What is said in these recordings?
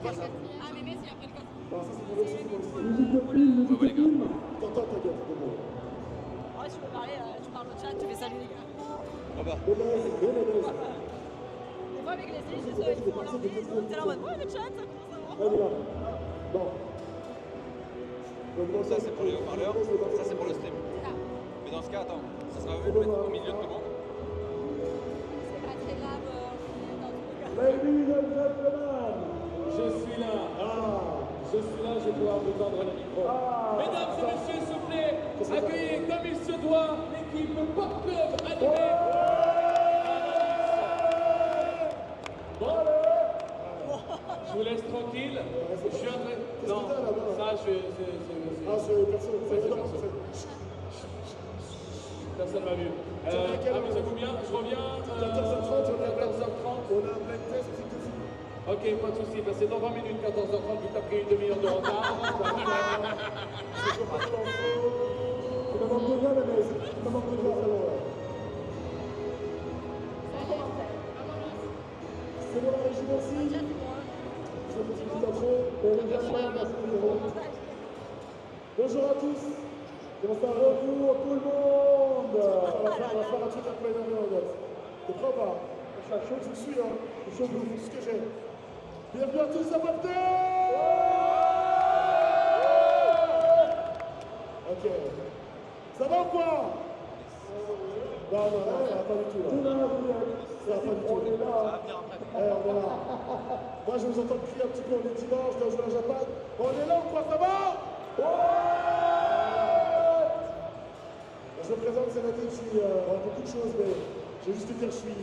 C'est quoi ça? Ah, mais Messi après le côté. Non, ça c'est pour le film. Musique de film, musique de film. T'entends ta gueule, c'est bon. Ouais, tu veux parler, tu parles au chat, tu fais salut les gars. Ah bah. Des baises. Des fois avec les filles, je suis ils font leur vie, t'es là en mode, ouais, le chat, ça commence à voir. Allez là. Bon. Ça c'est pour les haut-parleurs, ça c'est pour le stream. C'est là. Mais dans ce cas, attends, ça sera mieux de mettre au milieu de tout le monde. C'est pas très grave, dans tous les cas. Ladies and gentlemen. Je suis là. Je suis là, je vais pouvoir vous tendre le micro. Mesdames et messieurs, s'il vous plaît, accueillez comme il se doit l'équipe Pop Club animée. Je vous laisse tranquille. Je suis en train. Non, ça, c'est personne. personne va mieux. Amusez-vous bien, je reviens. 14h30, 14h30. on a un blind test, c'est tout. Ok, pas de soucis, c'est dans 20 minutes, 14h30, vu que t'as pris une demi-heure de retard. C'est pas trop l'info. Tu me manques déjà, la baisse. Tu me manques déjà, alors. C'est bon, la régie, merci. Ce petit coup d'intro. Bonjour à tous. Comment ça va? Bonjour tout le monde. On va faire un truc un peu énervé, regarde. T'es prêt ou pas? Je suis chaud, tu me suis, hein. Je suis chaud, je ce que j'ai. Bienvenue à tous à Popté. Ok. Ça va ou quoi? Non, ça va pas du tout, là. Ça va pas du tout. On est là. On est là. Moi, je vous entends crier un petit peu, on est dimanche, je dois jouer à Japan. On est là ou quoi? Ça va? Je me présente, c'est Nadine, je suis beaucoup de choses, mais j'ai juste à dire que je suis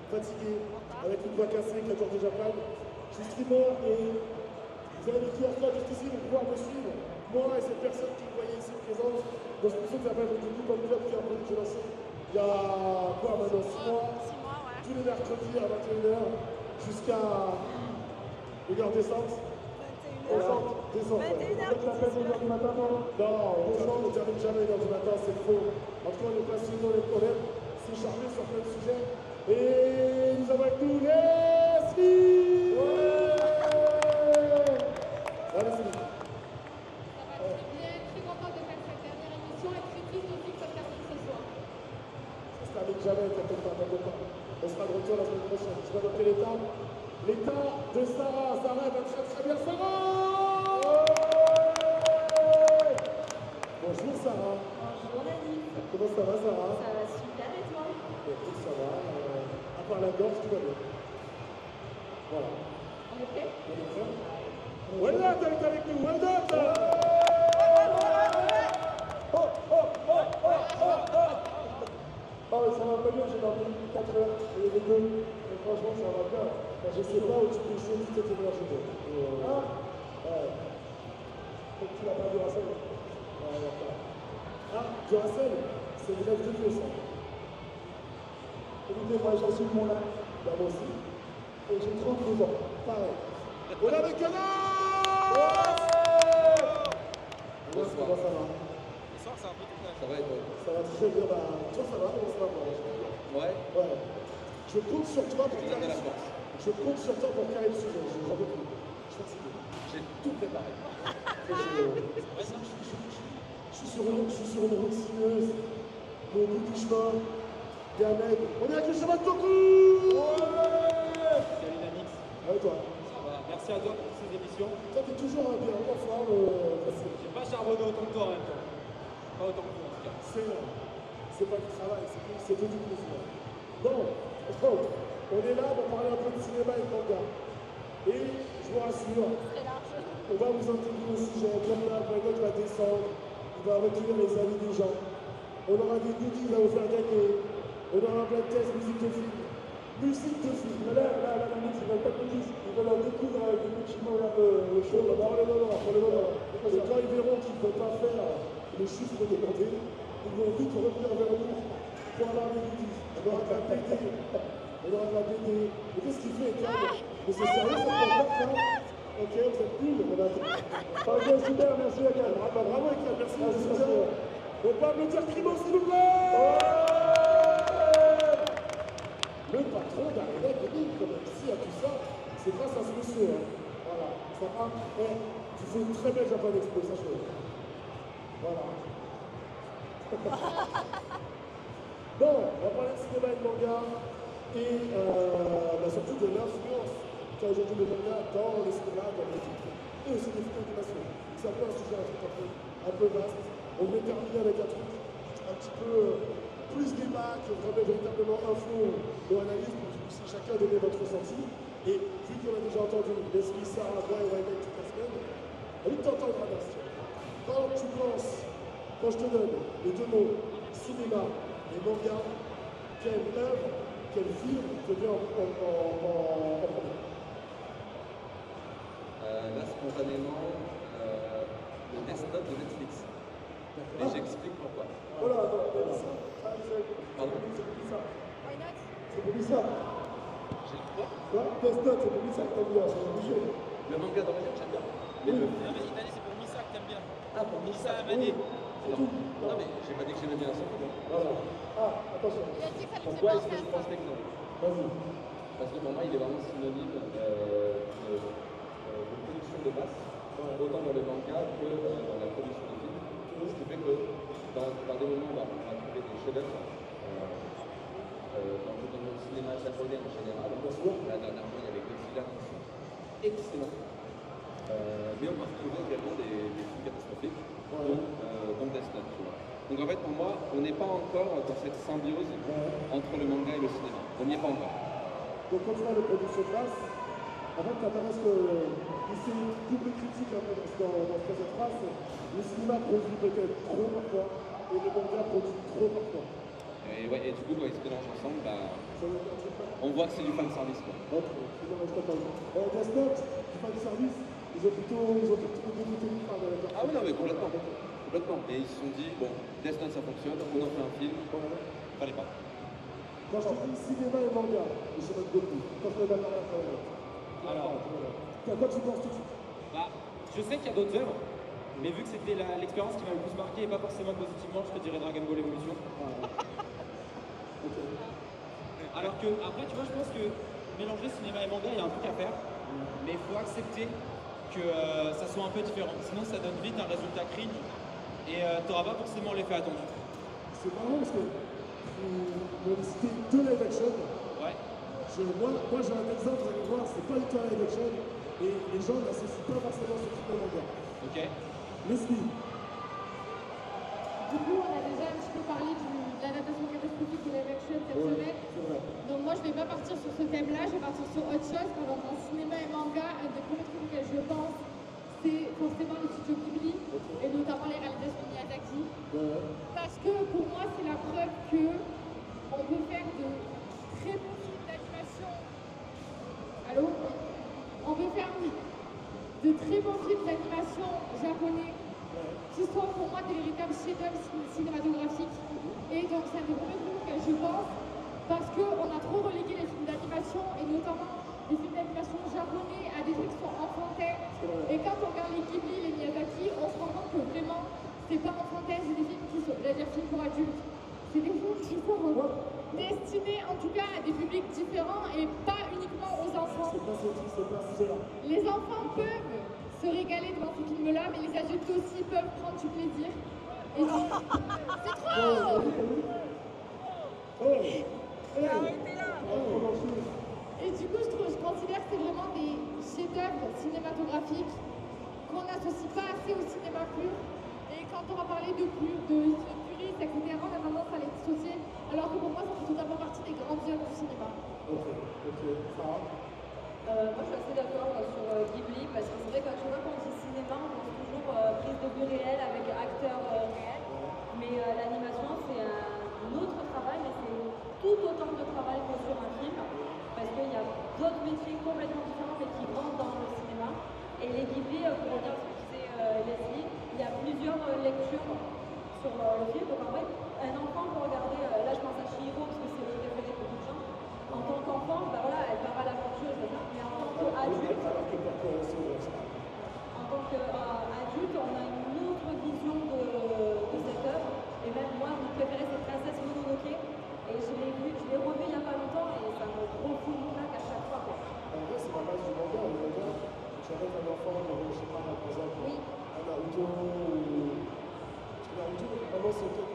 fatigué, avec une voix cassée, 14 de Japan. Je suis streamer et vous avez le QR code juste ici, vous pouvoir me suivre. Moi et cette personne que vous voyez ici présente, dans ce qui s'appelle le Coupe Pop Club qui est un peu que j'ai lancé il y a quoi maintenant 6 mois, Ouais. tous les mercredis à 21h jusqu'à décembre. Décembre. 21h. Du matin, non, on ne termine jamais 1h du matin, c'est faux. En tout cas, on est passé dans les problèmes, c'est charmé sur plein de sujets. Et nous avons avec nous Leslie. Allez, c'est bon. Ça va très bien, très contente de faire cette dernière émission et très triste aussi que ça se termine ce soir. Ça se termine jamais, t'inquiète pas. On sera de retour la semaine prochaine. Tu vas dans quel état? L'état de Sarah. Sarah va très bien. Sarah. Bonjour Sarah. Bonjour Nadine. Comment ça va Sarah? Ça va super et toi? Écoute, ça va. À part la gorge, tout va bien. Voilà. On est prêt? On est prêt? Wendot est avec nous. Wendot. Oh, ça va pas bien, j'ai dormi 4 heures, et les deux. Et franchement, ça va bien. Je sais pas où tu peux choisir cette énergie. Ouais. Faut que tu l'as pas du Racel. Ouais, d'accord. Ah, du Racel, c'est une rêve de Dieu, ça. Écoutez, moi, j'assume mon âge. Bah, moi aussi. Et j'ai 32 ans. Pareil. On a avec Canard. Bonsoir. Comment ça va? Bonsoir, c'est un peu tout ça. Ça va et toi? Ça va très bien. Bah, toi, ça va? Comment ça va? Ouais. Ouais. Je compte sur toi pour Je donne de la force. Je compte sur toi pour carrer le sujet. Je crois beaucoup. Je suis fatigué. J'ai tout préparé. Je suis sur une route sinueuse. Au bout du chemin, il y a un mec. On est avec le chemin de Toku. Salut Namix. Ouais, toi. Ça va. Merci à toi pour ces émissions. Toi, t'es toujours bien en forme. J'ai pas charbonné autant que toi en même temps. Pas autant que toi en tout cas. C'est pas du travail, c'est que du plaisir. Bon, on est là pour parler un peu de cinéma et de manga. Et je vous rassure, Très large. on va vous intégrer au sujet. Comme là, Wendot va descendre, il va recueillir les avis des gens. On aura des goodies à vous faire gagner. On aura un blind test musique de film. Musique de film. Mais là, la musique, ils veulent pas de goodies. Ils veulent un découvrir avec des petits mots là, le show. Pour le moment. Et quand ils verront qu'ils ne peuvent pas faire les chiffres demandés, ils vont vite revenir vers nous pour avoir des goodies. On aura de la BD. Mais qu'est-ce qu'il fait, Ecad? Mais c'est sérieux, ça peut pas faire. Ok, vous êtes nuls, on a dit. Ok, super, merci Ecad. Bravo Ecad, merci. On peut applaudir Crimo, s'il vous plaît. Le patron d'Arena Gaming, comme ici à tout ça, c'est grâce à ce monsieur. Hein. Voilà. Ça va. Et tu fais une très belle Japan Expo, sache-le. Voilà. Bon, on va parler de cinéma et de manga et surtout de l'influence qu'a aujourd'hui le manga dans le cinéma, dans les films et aussi des films d'animation. C'est un peu un sujet un peu vaste. On voulait terminer avec un truc un petit peu plus débat que vraiment véritablement info ou analyse pour que vous puissiez chacun donner votre ressenti. Et vu qu'on a déjà entendu Leslie, Sarah, moi et Wayne toute la semaine, on va t'entendre à Bastien. Quand tu penses, quand je te donne les deux mots cinéma et manga, quelle œuvre, quel film te vient en premier? Là, spontanément, le Death Note de Netflix. Et j'explique pourquoi. Oh là, attends, Pardon? c'est pour ça. Why not? C'est pour ça. J'ai le quoi? Ouais, Death Note, c'est pour ça que t'aimes bien, c'est obligé. Le manga d'origine, j'aime bien. Mais le film. Non, mais il t'a dit c'est pour Missa que t'aimes bien. Ah, pour Missa Missa. Amadi. Non, mais j'ai pas dit que j'aimais bien ça. Voilà. Ah, attention. Il a dit que ça lui Pourquoi fait est-ce que je penser à pense ça. l'exemple? Vas-y. Parce que pour moi, il est vraiment synonyme de production de masse, autant dans le manga que dans la production de films. Ce qui fait que dans des moments où on va trouver des chefs-d'œuvre, dans le cinéma japonais en général, là dernièrement il y avait Godzilla qui sont excellents. Mais on va retrouver également des films catastrophiques, dont Death Note. Tu vois. Donc en fait, pour moi, on n'est pas encore dans cette symbiose entre le manga et le cinéma. On n'y est pas encore. Donc quand tu vois les productions de masse, en fait, t'apparaît que c'est une double critique un peu dans cette phrase. Le cinéma produit peut-être trop parfois, et le manga produit trop parfois. Et, ouais, et du coup, quand ils se mélangent ensemble, bah, Ça veut dire un truc pas. on voit que c'est du fan service. Quoi. Ok, c'est dommage, je t'entends. Death Note, du fan service, ils ont plutôt dégoûté une femme avec leur. Ah oui, non, mais complètement. Complètement. Et ils se sont dit, bon, Death Note ça fonctionne, on en fait un film, fallait pas. Quand je te dis cinéma et manga, je sais pas beaucoup. Quand je te donne la parole. Alors, À quoi tu penses tout de suite? bah, je sais qu'il y a d'autres œuvres, mais vu que c'était l'expérience qui m'a le plus marqué et pas forcément positivement, je te dirais Dragon Ball Evolution. Alors que, après, tu vois, je pense que mélanger cinéma et manga, il y a un truc à faire, mais il faut accepter que ça soit un peu différent. Sinon, ça donne vite un résultat cringe et t'auras pas forcément l'effet attendu. C'est marrant parce que vous m'avez cité deux live action. Ouais. Moi j'ai un exemple, vous allez voir, c'est pas du tout un live action et les gens n'associent pas forcément ce film au manga. Ok. Leslie, Du coup, on a déjà un petit peu parlé de l'adaptation catastrophique de live action cette semaine. c'est vrai. Donc moi, je vais pas partir sur ce thème-là, je vais partir sur autre chose. Par exemple, en cinéma et manga, un des premiers trucs auxquels je pense, c'est forcément les studios Ghibli, et notamment les réalisations de Miyazaki. Parce que pour moi, c'est la preuve que on peut faire de très bons films d'animation. Allô? On peut faire de très bons films d'animation japonais qui sont pour moi des véritables chefs-d'œuvre cinématographiques. Et donc c'est un des premiers trucs que je pense parce qu'on a trop relégué les films d'animation et notamment les films d'animation japonais à des trucs qui sont enfantins. Et quand on regarde les Ghibli, les Miyazaki, on se rend compte que vraiment c'est pas enfantin, c'est des films qui sont, c'est-à-dire films pour adultes. C'est des films qui sont destinés en tout cas à des publics différents et pas uniquement aux enfants. C'est pas cela. Les enfants peuvent se régaler devant ces films-là, mais les adultes aussi peuvent prendre du plaisir. Et c'est trop! Arrêtez là! Et du coup, je considère que c'est vraiment des chefs-d'œuvre cinématographiques qu'on n'associe pas assez au cinéma pur. Et quand on va parler de puristes, etc., on a tendance à les dissocier, alors que pour moi, ça fait totalement partie des grandes œuvres du cinéma. Ok. Sarah. Moi, je suis assez d'accord sur Ghibli parce que c'est vrai que tu vois, quand on dit cinéma, on pense toujours prise de vue réelle avec acteurs réels. Mais l'animation, c'est un autre travail, mais c'est tout autant de travail que sur un film parce qu'il y a d'autres métiers complètement différents mais qui rentrent dans le cinéma. Et les Ghibli, pour revenir à ce que disait Leslie, il y a plusieurs lectures sur le film. Donc en fait, un enfant peut regarder, là je pense à Chihiro parce que c'est le préféré de beaucoup de gens. En tant qu'enfant, bah voilà, elle part à l'aventure, etc. Mais en tant qu'adulte, on a une autre vision de cette œuvre. Et même moi, mon préféré, c'est Princesse Mononoke. Et je l'ai revu il n'y a pas longtemps et ça me refoule une claque à chaque fois. En vrai, c'est la base du manga. Le manga, tu arrêtes un enfant pense que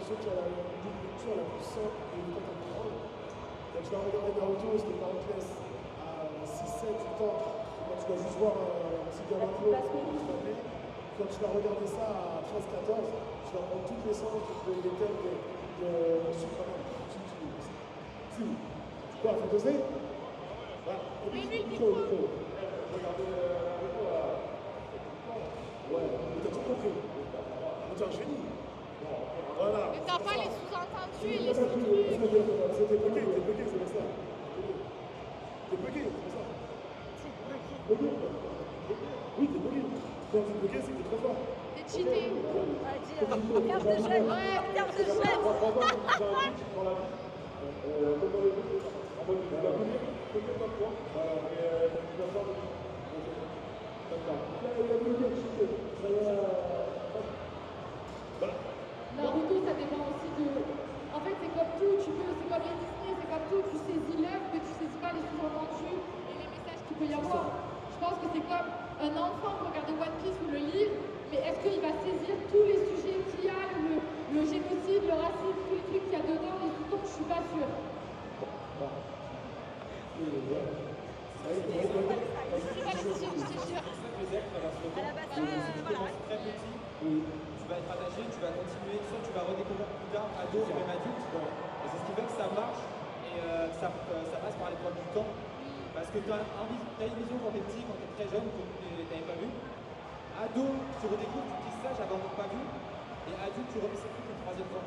ceux qui ont la lecture la plus simple et contemporaine. Quand tu vas regarder Naruto, c'était par classe à 6, 7, 8 ans. Quand tu vas juste voir un petit gamin quand tu vas regarder ça à 13, 14, tu vas prendre toutes les sens des thèmes de Superman. Si. Quoi, faut doser? Voilà. Et puis, micro. Regardez Naruto là. Ouais, mais t'as tout compris. T'es un génie. Voilà. Mais t'as pas les sous-entendus et les T'es sous-trucs. bloqué, c'est pour ça. T'es bloqué, c'est pour ça. Bloqué. Oui, t'es bloqué. Quand t'es bloqué, c'est que t'es trop fort. T'es cheaté. Carte de jet. Ouais, carte de jet. Naruto, ça dépend aussi de. En fait, c'est comme tout, c'est comme les Disney, c'est comme tout, tu saisis l'œuvre, mais tu saisis pas les sous-entendus et les messages qu'il peut y avoir. Je pense que c'est comme un enfant qui regarde One Piece ou le livre, mais est-ce qu'il va saisir tous les sujets qu'il y a, le génocide, le racisme, tous les trucs qu'il y a dedans, les sous-tons, je suis pas sûre. Tu vas être attaché, tu vas continuer, soit tu vas redécouvrir plus tard, ado et même adulte. Et c'est ce qui fait que ça marche et ça passe par l'épreuve du temps. Parce que tu as une vision quand tu es petit, quand tu es très jeune, que tu n'avais pas vu. Ado, tu redécouvres, tu te dis ça, j'avais encore pas vu. Et adulte, tu revis ces trucs une troisième fois.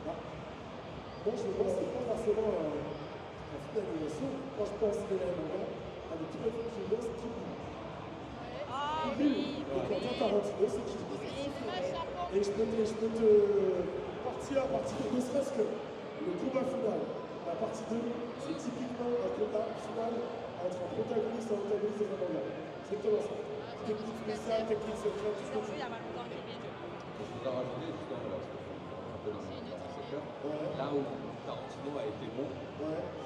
Moi, je pense que c'est pas forcément un film d'animation. Quand je pense à la manga, avec tout le film que c'est Ghibli. Ah Ghibli. oui. Et Quentin Tarantino, c'est Ghibli. Et je peux te partir à partir de ne serait-ce que le combat final. La partie 2, c'est typiquement un combat final entre un protagoniste et un antagoniste de un manga. C'est exactement ça. Technique spéciale, technique secrète, tout ce que tu veux. Je voudrais rajouter juste un peu dans ce secteur. Là où Tarantino a été bon,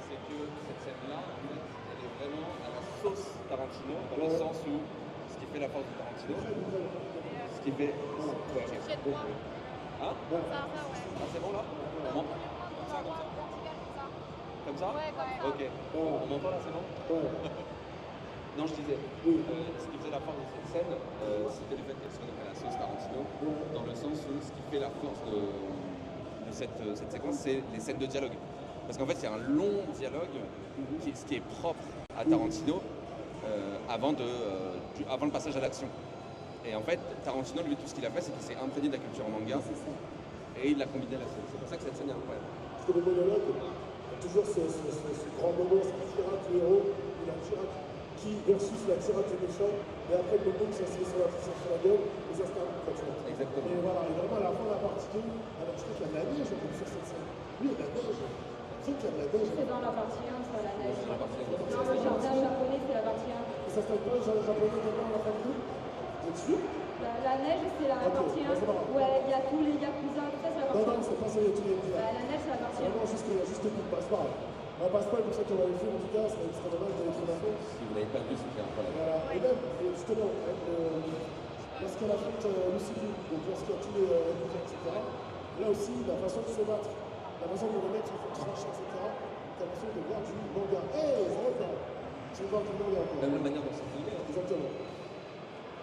c'est que cette scène-là, en fait, elle est vraiment à la sauce Tarantino, dans le sens où ce qui fait la force de Tarantino, ce qui fait. Hein? Ah, c'est bon là? Comme ça? Ok. On m'entend là, c'est bon? Non, je disais, ce qui faisait la force de cette scène, c'était le fait qu'elle soit à la sauce Tarantino, dans le sens où ce qui fait la force de cette séquence, c'est les scènes de dialogue. Parce qu'en fait, c'est un long dialogue, ce qui est propre à Tarantino, avant le passage à l'action. Et en fait, Tarantino, lui, tout ce qu'il a fait, c'est qu'il s'est imprégné de la culture manga, et il l'a combiné à la scène. C'est pour ça que cette scène est incroyable. Parce que le monologue, il y a toujours ce grand moment, c'est la tirade du héros, et la tirade qui versus la tirade du méchant, et après le moment ça se met sur la gueule, et ça se termine comme ça. Exactement. Et voilà, et vraiment à la fin de la partie 2, alors je crois qu'il y a de la neige sur cette scène. Oui, il y a de la neige. Je sais qu'il y a de la neige. C'est dans la partie 1, ça, la neige. C'est la partie 1. Non, le jardin japonais, c'est la partie 1. Et ça se termine pas le japonais d'abord à la fin de 2? Vous êtes sûr? La neige, c'est la partie 1. Ouais, il y a tous les yakuza, tout ça, c'est la partie 1. Non, c'est pas ça, il y a tous les yakuza. La neige, c'est la partie 1. Non, juste une passe pas. On passe pas pour ça qu'on va le faire, en tout cas, ça serait dommage d'aller trop d'infos. Si vous n'avez pas vu, c'est qu'il y a un problème. Voilà. Et même, justement, lorsqu'elle affronte Lucy Liu, donc lorsqu'il y a tous les yakuza, etc., là aussi, la façon de se battre, la façon de les mettre, il faut trancher, etc., t'as l'impression de voir du manga. Hey, ça va pas. Tu veux voir du manga. Même la manière dont c'est filmé. Exactement.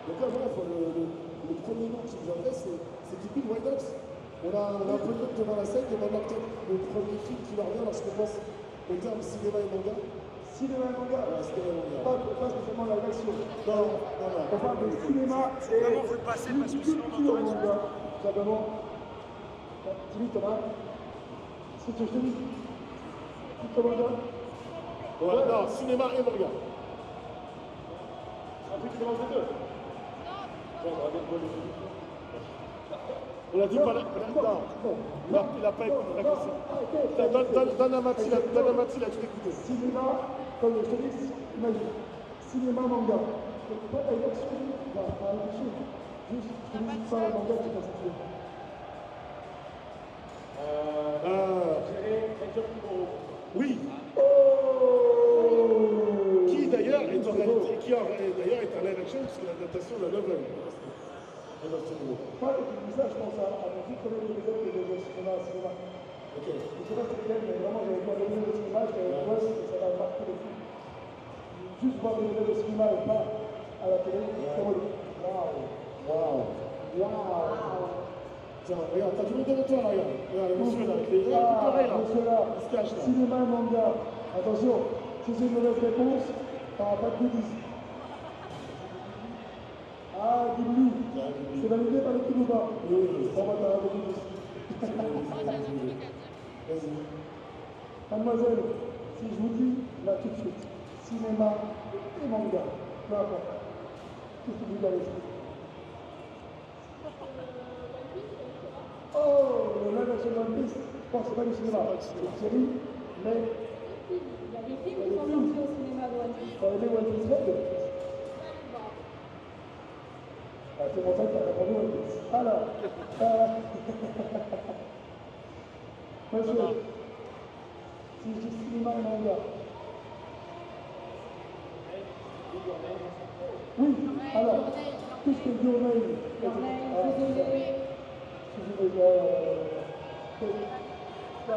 Donc là, voilà, le premier nom qui nous intéresse, c'est Ghibli White Dogs. On a un peu de notes devant la scène, et maintenant peut-être le premier film qui leur vient lorsqu'on pense au terme cinéma et manga. Cinéma et manga, Voilà, cinéma et manga. pas spécialement la version. Non. On parle de cinéma et Vraiment, vous le passez parce que sinon on culture entend manga. Simplement, dis-lui Thomas, c'est ce que je te dis. Culture manga. Ouais, non, cinéma et manga. Un truc qui mélange les deux. On a dit pas la. Non, il a pas écouté. Donne à Mathilde, a tout écouté. Cinéma, comme je te dis, imagine. Cinéma, manga. Pas la version, pas la version. Juste, je te dis pas le manga, tu passes à Oui. Qui d'ailleurs est en live action, puisque l'adaptation de la nouvelle. Et dans ce niveau. Moi, je dis ça, je pense à mon tout premier épisode que j'ai vu au cinéma. Ok. Je ne sais pas si c'est lequel, mais vraiment, j'avais pas donné au cinéma, j'avais ouais, ça va marquer le film. Juste voir le au cinéma et pas à la télé, c'est relou. Waouh. Tiens, regarde, t'as tout le monde devant toi, là, regarde. Regarde, le monsieur là, avec les oreilles là. Monsieur là, Il se cache là. cinéma et manga. Attention, si c'est une mauvaise réponse, t'auras pas de goodies. Ah, Ghibli. C'est validé par l'équipe ou pas? Oui. Bon, bah, t'auras des goodies. Vas-y. Mademoiselle, si je vous dis, là tout de suite, cinéma et manga, peu importe. Qu'est-ce que vous avez fait? Oh, le live action One Piece, bon, c'est pas du cinéma, c'est une série, mais Il y a des films qui sont sortis au cinéma de One Piece. t'as aimé One Piece Red? Ah, c'est pour ça que t'as répondu One Piece. Alors, monsieur, si je dis cinéma et manga, oui, alors, tout ce qui est Your Name, là,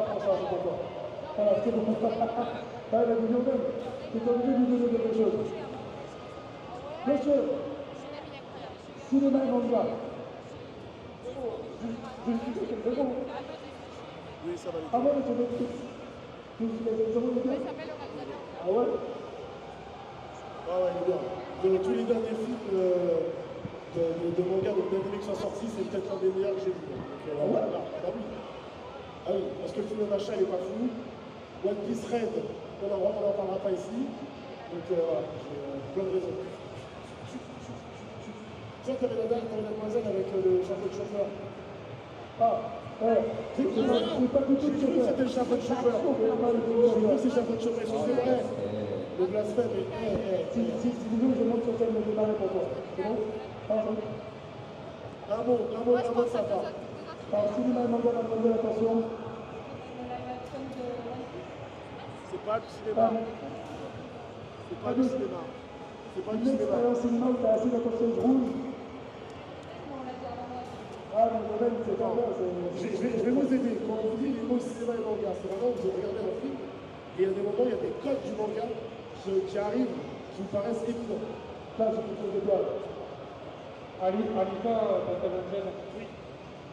pour ça, c'est d'accord. Voilà, c'est bon. Ah, il a dit Your Name, c'est obligé de lui donner quelque chose. Monsieur, cinéma et manga. C'est bon. Oui, ça va aller. Ah ouais, mais c'est Netflix. Tu les zéro les gars? Ah ouais? Ah ouais, il est bien. De tous les derniers films de manga de David qui sont sortis, c'est peut-être l'un des meilleurs que j'ai vu. Donc, Ah ouais? bah oui. Ah oui, parce que le film d'achat n'est pas fou. One Piece Red, on n'en parlera pas ici. Donc voilà, j'ai plein de raisons. Tiens, t'avais la demoiselle avec le chapeau de chauffeur. Ah, ouais. C'est pas du tout J'ai cru que c'était le chapeau de chauffeur. J'ai cru que c'est le chapeau de chauffeur. Excusez-moi. Le blasphème est... Si disons, je monte sur scène de démarrer pour toi. C'est bon? Pardon. Un mot de sa part. Alors, cinéma et manga, mademoiselle, attention. Le live action de One Piece. C'est pas du Ah, cinéma. C'est pas du cinéma. C'est pas du une cinéma. expérience cinéma où t'as assis dans ton siège rouge. On l'a dit avant moi. Ah, mais le mec, c'est pas bien, Je vais vous aider. Quand on dit les mots cinéma et manga, c'est vraiment vous regardez un film et il y a des moments, il y a des codes du manga qui arrivent, qui vous paraissent évidents. Là, j'ai quelque chose de bien. Alika, t'as Oui.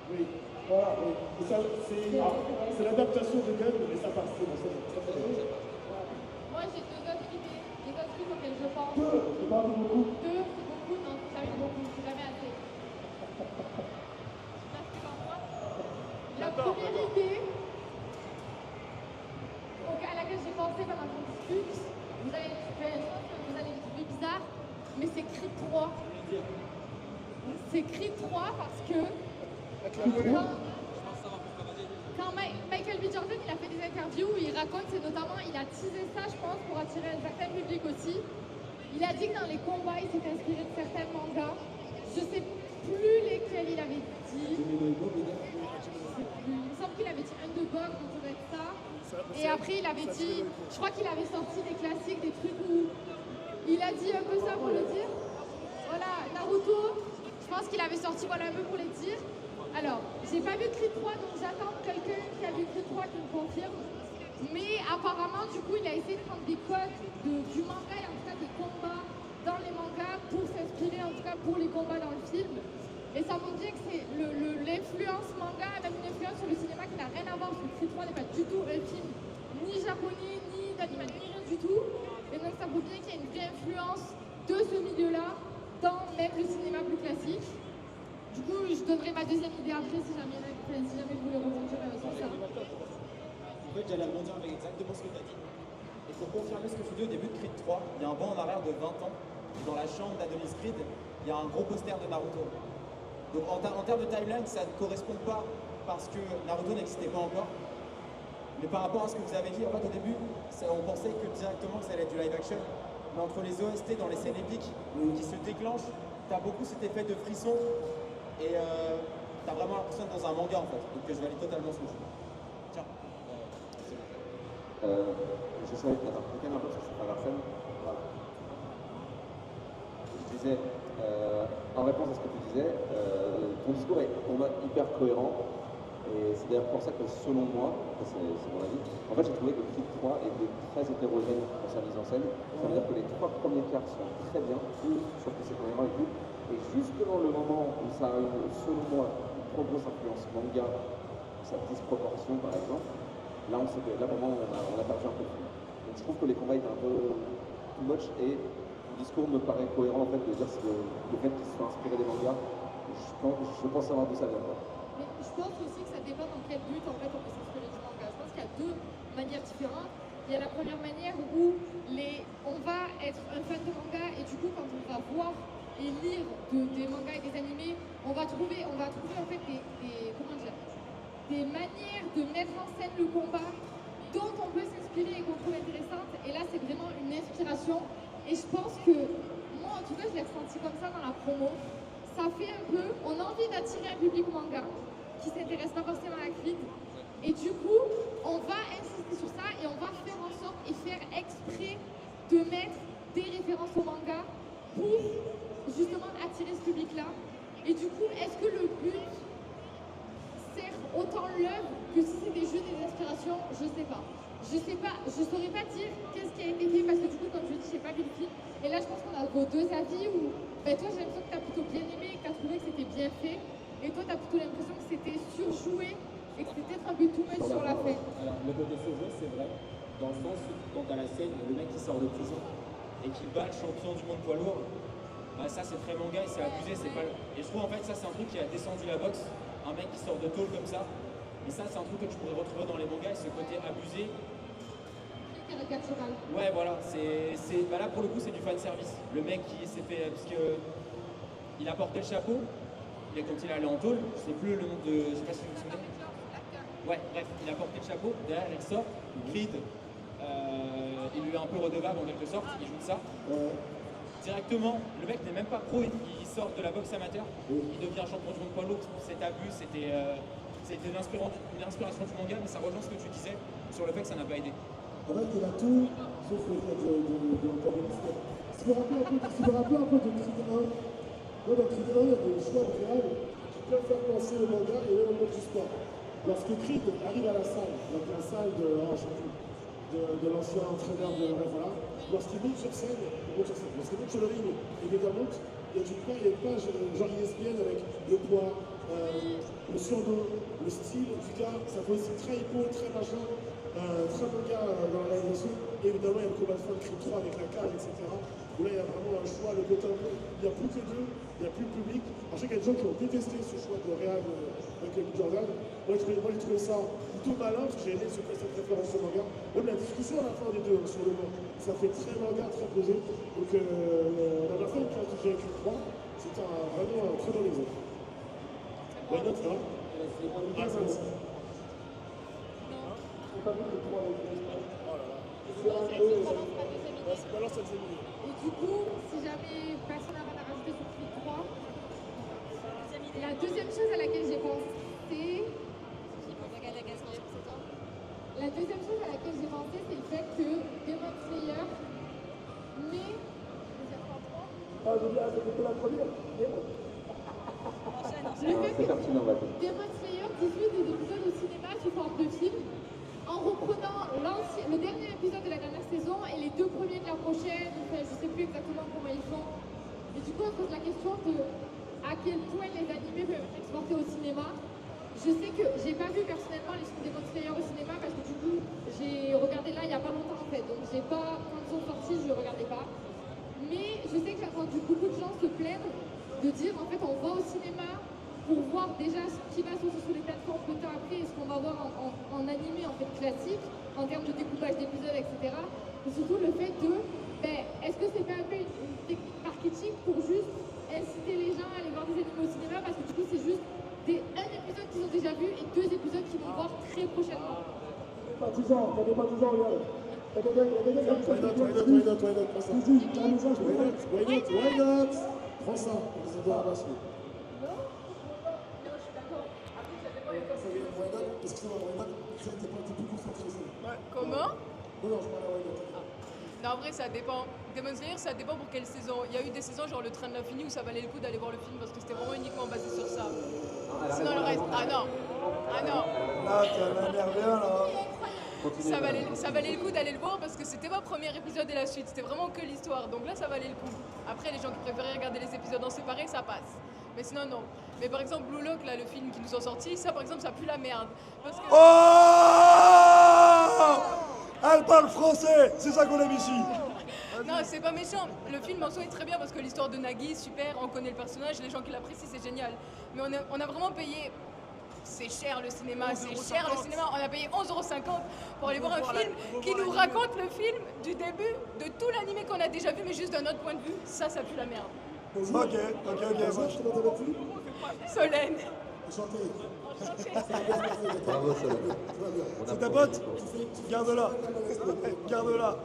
Oui. Voilà. Oui. Et ça, c'est l'adaptation de Gun, mais ça passe. C'est bon, c'est bon. Moi, j'ai deux autres idées, des autres trucs auxquels je pense. deux, c'est pas beaucoup. Deux, c'est beaucoup, non, ça c'est beaucoup, c'est jamais assez. La première idée à laquelle j'ai pensé pendant qu'on discute, je pense que vous allez le trouver bizarre, mais c'est Creed 3. C'est Creed 3 parce que quand Michael B. Jordan il a fait des interviews où il raconte, c'est notamment, il a teasé ça je pense pour attirer un certain public aussi. Il a dit que dans les combats il s'est inspiré de certains mangas. Je sais plus lesquels il avait dit. Il me semble qu'il avait dit Underdog, donc ça doit être ça. Et après il avait dit, je crois qu'il avait sorti des classiques, des trucs où il a dit un peu ça pour le dire. Voilà, Naruto, je pense qu'il avait sorti voilà un peu pour les dire. Alors, j'ai pas vu Creed 3, donc j'attends quelqu'un qui a vu Creed 3 qui me confirme. Mais apparemment, du coup, il a essayé de prendre des codes du manga et en tout cas des combats dans les mangas pour s'inspirer en tout cas pour les combats dans le film. Et ça montre bien que c'est l'influence manga, même une influence sur le cinéma qui n'a rien à voir, parce que Creed 3 n'est pas du tout un film ni japonais, ni d'animation, ni rien du tout. Et donc ça prouve bien qu'il y a une vraie influence de ce milieu-là dans même le cinéma plus classique. Du coup, je donnerai ma deuxième idée après si jamais vous voulez rebondir sur ça. En fait, j'allais rebondir avec exactement ce que tu as dit. Et pour confirmer ce que je vous dis au début de Creed 3, il y a un banc en arrière de 20 ans. Dans la chambre d'Adonis Creed, il y a un gros poster de Naruto. Donc en termes de timeline, ça ne correspond pas parce que Naruto n'existait pas encore. Mais par rapport à ce que vous avez dit, en fait au début, on pensait que directement que ça allait être du live action. Mais entre les OST dans les scènes épiques qui se déclenchent, tu as beaucoup cet effet de frisson. Et t'as vraiment l'impression d'être dans un manga en fait, donc je valide totalement ce que je dis. Tiens. Je savais, attends, regarde un peu parce que c'est pas la scène. Voilà. Je disais, en réponse à ce que tu disais, ton discours est pour moi hyper cohérent. Et c'est d'ailleurs pour ça que selon moi, c'est mon avis, en fait j'ai trouvé que Creed 3 était très hétérogène dans sa mise en scène. Ça veut dire que les 3 premiers quarts sont très bien, je trouve que c'est cohérent et tout. Et justement le moment où ça a eu, selon moi, une trop grosse influence manga, sa disproportion par exemple, là pour moi on a perdu un peu de film. Donc je trouve que les combats étaient un peu too much et le discours me paraît cohérent en fait de dire que le fait qu'ils soient inspirés des mangas, je pense savoir d'où ça vient. Mais je pense aussi que ça dépend dans quel but en fait on peut s'inspirer du manga. Je pense qu'il y a 2 manières différentes. Il y a la première manière où on va être un fan de manga et du coup quand on va voir et lire des mangas et des animés, on va trouver en fait des manières de mettre en scène le combat dont on peut s'inspirer et qu'on trouve intéressantes. Et là c'est vraiment une inspiration. Et je pense que moi en tout cas je l'ai ressenti comme ça dans la promo. Ça fait un peu, on a envie d'attirer un public manga qui s'intéresse pas forcément à Creed. Et du coup, on va insister sur ça et on va faire en sorte et faire exprès de mettre des références au manga pour justement attirer ce public-là. Et du coup, est-ce que le but sert autant l'œuvre que si c'était juste des inspirations? Je sais pas. Je saurais pas dire qu'est-ce qui a été fait parce que du coup, comme je dis, j'ai pas vu le film. Et là, je pense qu'on a vos 2 avis où toi, j'ai l'impression que tu as plutôt bien aimé et que tu as trouvé que c'était bien fait. Et toi, tu as plutôt l'impression que c'était surjoué et que c'était peut-être un peu too much sur la fin. Alors, le côté surjoué, c'est vrai, dans le sens où quand tu as la scène, le mec qui sort de prison et qui bat le champion du monde poids lourd, bah ça c'est très manga et c'est abusé, c'est pas. Et je trouve en fait ça c'est un truc qui a descendu la boxe, un mec qui sort de tôle comme ça. Et ça c'est un truc que tu pourrais retrouver dans les mangas et ce côté abusé. Ouais voilà, bah là pour le coup c'est du fan service. Le mec qui s'est fait, parce que il a porté le chapeau, et quand il est allé en tôle, je sais plus le nom de, je sais pas si vous vous souvenez. Ouais bref, il a porté le chapeau, derrière il sort, Creed, il lui est un peu redevable en quelque sorte, il joue de ça. Directement, le mec n'est même pas pro, il sort de la boxe amateur, il devient champion du monde poids lourd. Cet abus, c'était une inspiration du manga, mais ça rejoint ce que tu disais sur le fait que ça n'a pas aidé. En fait, il a tout, sauf le fait de l'antagoniste. Si vous vous rappelez un peu de Creed 1, moi dans Creed 1, il y a des choix de réel qui peuvent faire penser au manga et même au monde du sport. Lorsque Creed arrive à la salle, donc la salle de l'ancien entraîneur de voilà, lorsqu'il monte sur scène, lorsqu'il monte sur le ring et les gars montent, il y a une page genre ESPN avec le poids, le surdos, le style du gars, ça fait aussi très hippo, très machin, très manga dans la réalisation. Et évidemment, il y a le combat de fin de Creed 3 avec la cage, etc. Où là, il y a vraiment un choix, le côté un peu, il n'y a plus que 2, il n'y a plus de public. Alors, je sais qu'il y a des gens qui ont détesté ce choix de Real avec le Jordan. Moi, j'ai trouvé ça plutôt malin, parce que j'ai aimé cette référence au manga. Même la discussion à la fin des 2 sur le manga, ça fait très manga, très posé. Donc, la personne qui a touché avec Creed 3, c'était vraiment un très bon exemple. Why not, ça va? Ah, ça va. J'ai pas vu le 3 avec les Oh là là. Et du coup, si jamais personne n'a rien à rajouter sur Creed 3, la deuxième chose à laquelle j'ai pensé, c'est le fait que Demon Slayer met. Ah, j'ai dit, c'était la première. Le fait que Demon Slayer diffuse des épisodes au cinéma sous forme de film, en reprenant le dernier épisode de la dernière saison et les 2 premiers de la prochaine, enfin, je ne sais plus exactement comment ils font. Et du coup, on se pose la question de à quel point les animés peuvent être exportés au cinéma. Je sais que j'ai pas vu personnellement les films Demon Slayer au cinéma parce que du coup, j'ai regardé là il n'y a pas longtemps en fait. Donc j'ai pas, quand ils sont sortis, je ne regardais pas. Mais je sais que j'ai entendu beaucoup de gens se plaindre de dire en fait on va au cinéma pour voir déjà ce qui va sortir sur les plateformes peu de temps après et ce qu'on va voir en animé en fait classique, en termes de découpage d'épisodes, etc. Et surtout le fait de, est-ce que c'est pas un peu une technique marketing pour juste inciter les gens à aller voir des animés au cinéma parce que du coup c'est juste un épisode qu'ils ont déjà vu et 2 épisodes qu'ils vont voir très prochainement. Partisans, il y a des partisans, regarde. Il y a quelqu'un qui Why not, prends ça. Why not? Prends ça, ça doit avancer. Comment? Non, je parle à Why not. Non, en vrai, ça dépend. Demon Slayer, ça dépend pour quelle saison. Il y a eu des saisons, genre le Train de l'Infini, où ça valait le coup d'aller voir le film parce que c'était vraiment uniquement basé sur ça. Sinon, le reste, ah non. Ah non. Là, tu vas m'énerver, là. Ça valait le coup d'aller le voir parce que c'était pas le premier épisode et la suite. C'était vraiment que l'histoire. Donc là, ça valait le coup. Après, les gens qui préféraient regarder les épisodes en séparé, ça passe. Mais sinon, non. Mais par exemple, Blue Lock, là, le film qui nous sont sortis, ça, par exemple, ça pue la merde. Parce que... Oh, elle parle français. C'est ça qu'on aime ici. Non, c'est pas méchant. Le film en soi est très bien parce que l'histoire de Nagui, super, on connaît le personnage, les gens qui l'apprécient, c'est génial. Mais on a vraiment payé. C'est cher le cinéma, c'est cher le cinéma. On a payé 11,50 € pour aller voir un film qui nous raconte le film du début de tout l'animé qu'on a déjà vu, mais juste d'un autre point de vue. Ça pue la merde. Bonjour. Ok. Bonjour, je t'entends plus. Solène. Enchanté. Bravo, Solène. Tout va bien. C'est ta pote? Garde-la. Garde-la.